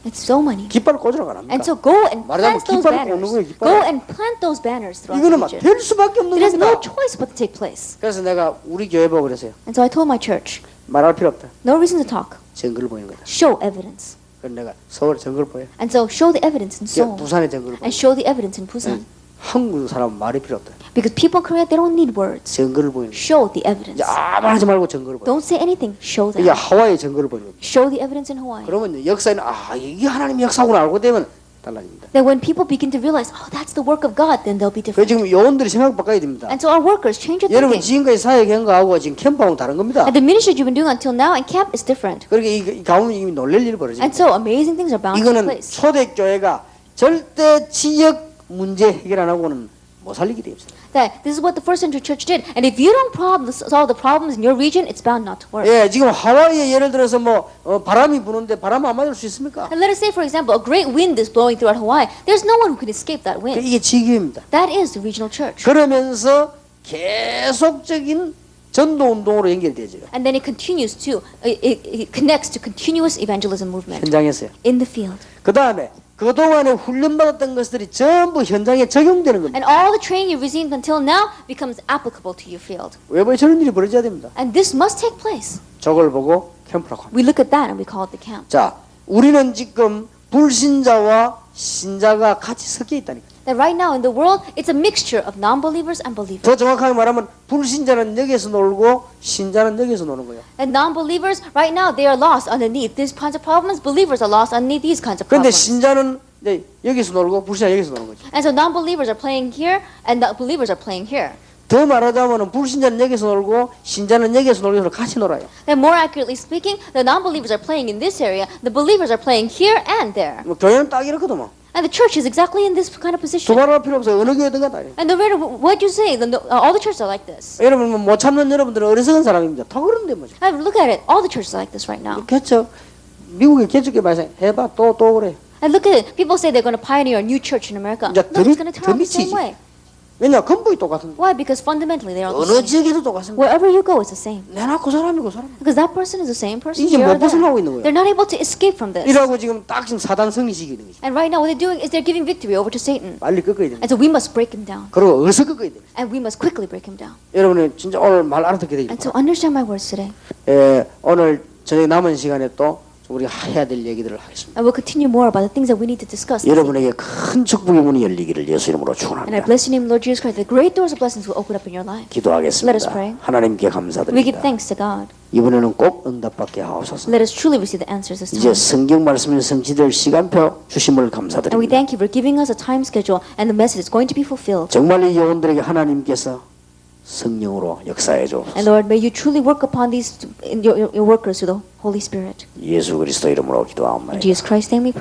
It's so many. 깃발을 꽂으라고 안 합니까? And so go and 말하자면 plant those 깃발을 banners. 꽂는 거예요, 깃발. Go and plant those banners throughout 이거는 the 막 region. 될 수밖에 없는 There is no 겁니다. choice but to take place. 그래서 내가 우리 교회 보고 그랬어요. And so I told my church, 말할 필요 없다. no reason to talk. 증거를 보이는 거다. Show evidence. 그래서 내가 서울 증거를 보여. And so show the evidence in Seoul. 부산의 증거를 보여. And show the evidence in Busan. 한국 사람은 말이 필요 없다. Because people in Korea, they don't need words. 증거를 보이는 거야. Show the evidence. 이제 아무 말 하지 말고 증거를 보여. Don't say anything. Show 이게 them. 하와이의 증거를 보이는 거야. Show the evidence in Hawaii. 그러면 역사에는 이게 하나님의 역사구나 알고 되면 달라집니다. That when people begin to realize, oh, that's the work of God, then they'll be 그래서 different. 지금 요원들이 생각 바꿔야 됩니다. And so our workers change their 여러분 thinking. 지금까지 사역한 거하고 지금 캠프하고 다른 겁니다. And the ministry you've been doing until now in camp is different. 그러니까 이 가운데 이미 놀랄 일이 벌어집니다. And so amazing things are bound to take 이거는 place. 초대교회가 절대 지역 문제 해결 안 하고는 못 살리게 되어 있습니다. That this is what the first century church did. And if you don't solve the problems in your region, it's bound not to work. 예, 지금 하와이에 예를 들어서 바람이 부는데 바람 안 맞을 수 있습니까? And let us say, for example, a great wind is blowing throughout Hawaii. There's no one who can escape that wind. 이게 지교입니다. That is the regional church. 그러면서 계속적인 전도 운동으로 연결되죠. And then it continues to, it connects to continuous evangelism movement 현장에서요. in the field. 그 다음에 그동안에 훈련받았던 것들이 전부 현장에 적용되는 겁니다. And all the training you've received until now becomes applicable to your field. 외부에 저런 일이 벌어져야 됩니다. And this must take place. 저걸 보고 캠프라고 합니다. We look at that and we call it the camp. 자, 우리는 지금 불신자와 신자가 같이 섞여 있다니까. That right now in the world, it's a mixture of non-believers and believers. 더 정확하게 말하면 불신자는 여기서 놀고 신자는 여기서 노는 거예요. And non-believers, right now, they are lost underneath these kinds of problems. Believers are lost underneath these kinds of 그런데 problems. 신자는 이제 여기서 놀고 불신자 여기서 노는 거죠. And so non-believers are playing here, and the believers are playing here. 더 말하자면 불신자는 여기서 놀고 신자는 여기서 놀고 같이 놀아요. And more accurately speaking, the non-believers are playing in this area, the believers are playing here and there. 교회는 딱 이렇거든 뭐. And the church is exactly in this kind of position. 두말할 필요 없어요. 어느 교회든가 다 이래요. And no matter what you say, all the churches are like this. 여러분 못 참는 여러분들은 어리석은 사람입니다. 더 그런데 뭐죠? And look at it, all the churches are like this right now. 개척 미국의 개척교 발생 해봐 또 그래. And look at it, people say they're going to pioneer a new church in America. 이제 No, it's going to turn out the same 미치지. way. 왜냐 근본이 똑같은 거. Why? Because fundamentally they are all 어느 the same. 지역에도 똑같습니다. Wherever you go, it's the same. 내나 그 사람이고 사람. Because that person is the same person. 이게 here 못 or there. 벗어나고 있는 거예요. They're not able to escape from this. 이라고 지금 딱 지금 사단 승리시키는 거죠. And right now, what they're doing is they're giving victory over to Satan. 빨리 꺾어야 됩니다. And so we must break him down. 그리고 어디서 꺾어야 됩니다. And we must quickly break him down. 여러분이 진짜 오늘 말 알아듣게 되길 And so 바랍니다. understand my words today. 오늘 저녁 남은 시간에 또 우리가 해야 될 얘기들을 하겠습니다. And we'll continue more about the things that we need to discuss. this evening. 여러분에게 큰 축복의 문이 열리기를 예수 이름으로 And I 축원합니다. bless your name, Lord Jesus Christ. The great doors of blessings will open up in your life. Let us 기도하겠습니다. pray. 하나님께 We give 감사드립니다. thanks to God. 이번에는 꼭 응답받게 하옵소서. Let us truly receive the answers this 이제 time. 성경 말씀이 성취될 시간표 주심을 And we 감사드립니다. thank you for giving us a time schedule and the message is going to be fulfilled. 정말 이 영혼들에게 하나님께서 성령으로 역사해 And 주옵소서. Lord, may you truly work upon these your workers through the Holy Spirit. 예수 그리스도 이름으로 In 기도하옵나이다. Jesus Christ's name we pray.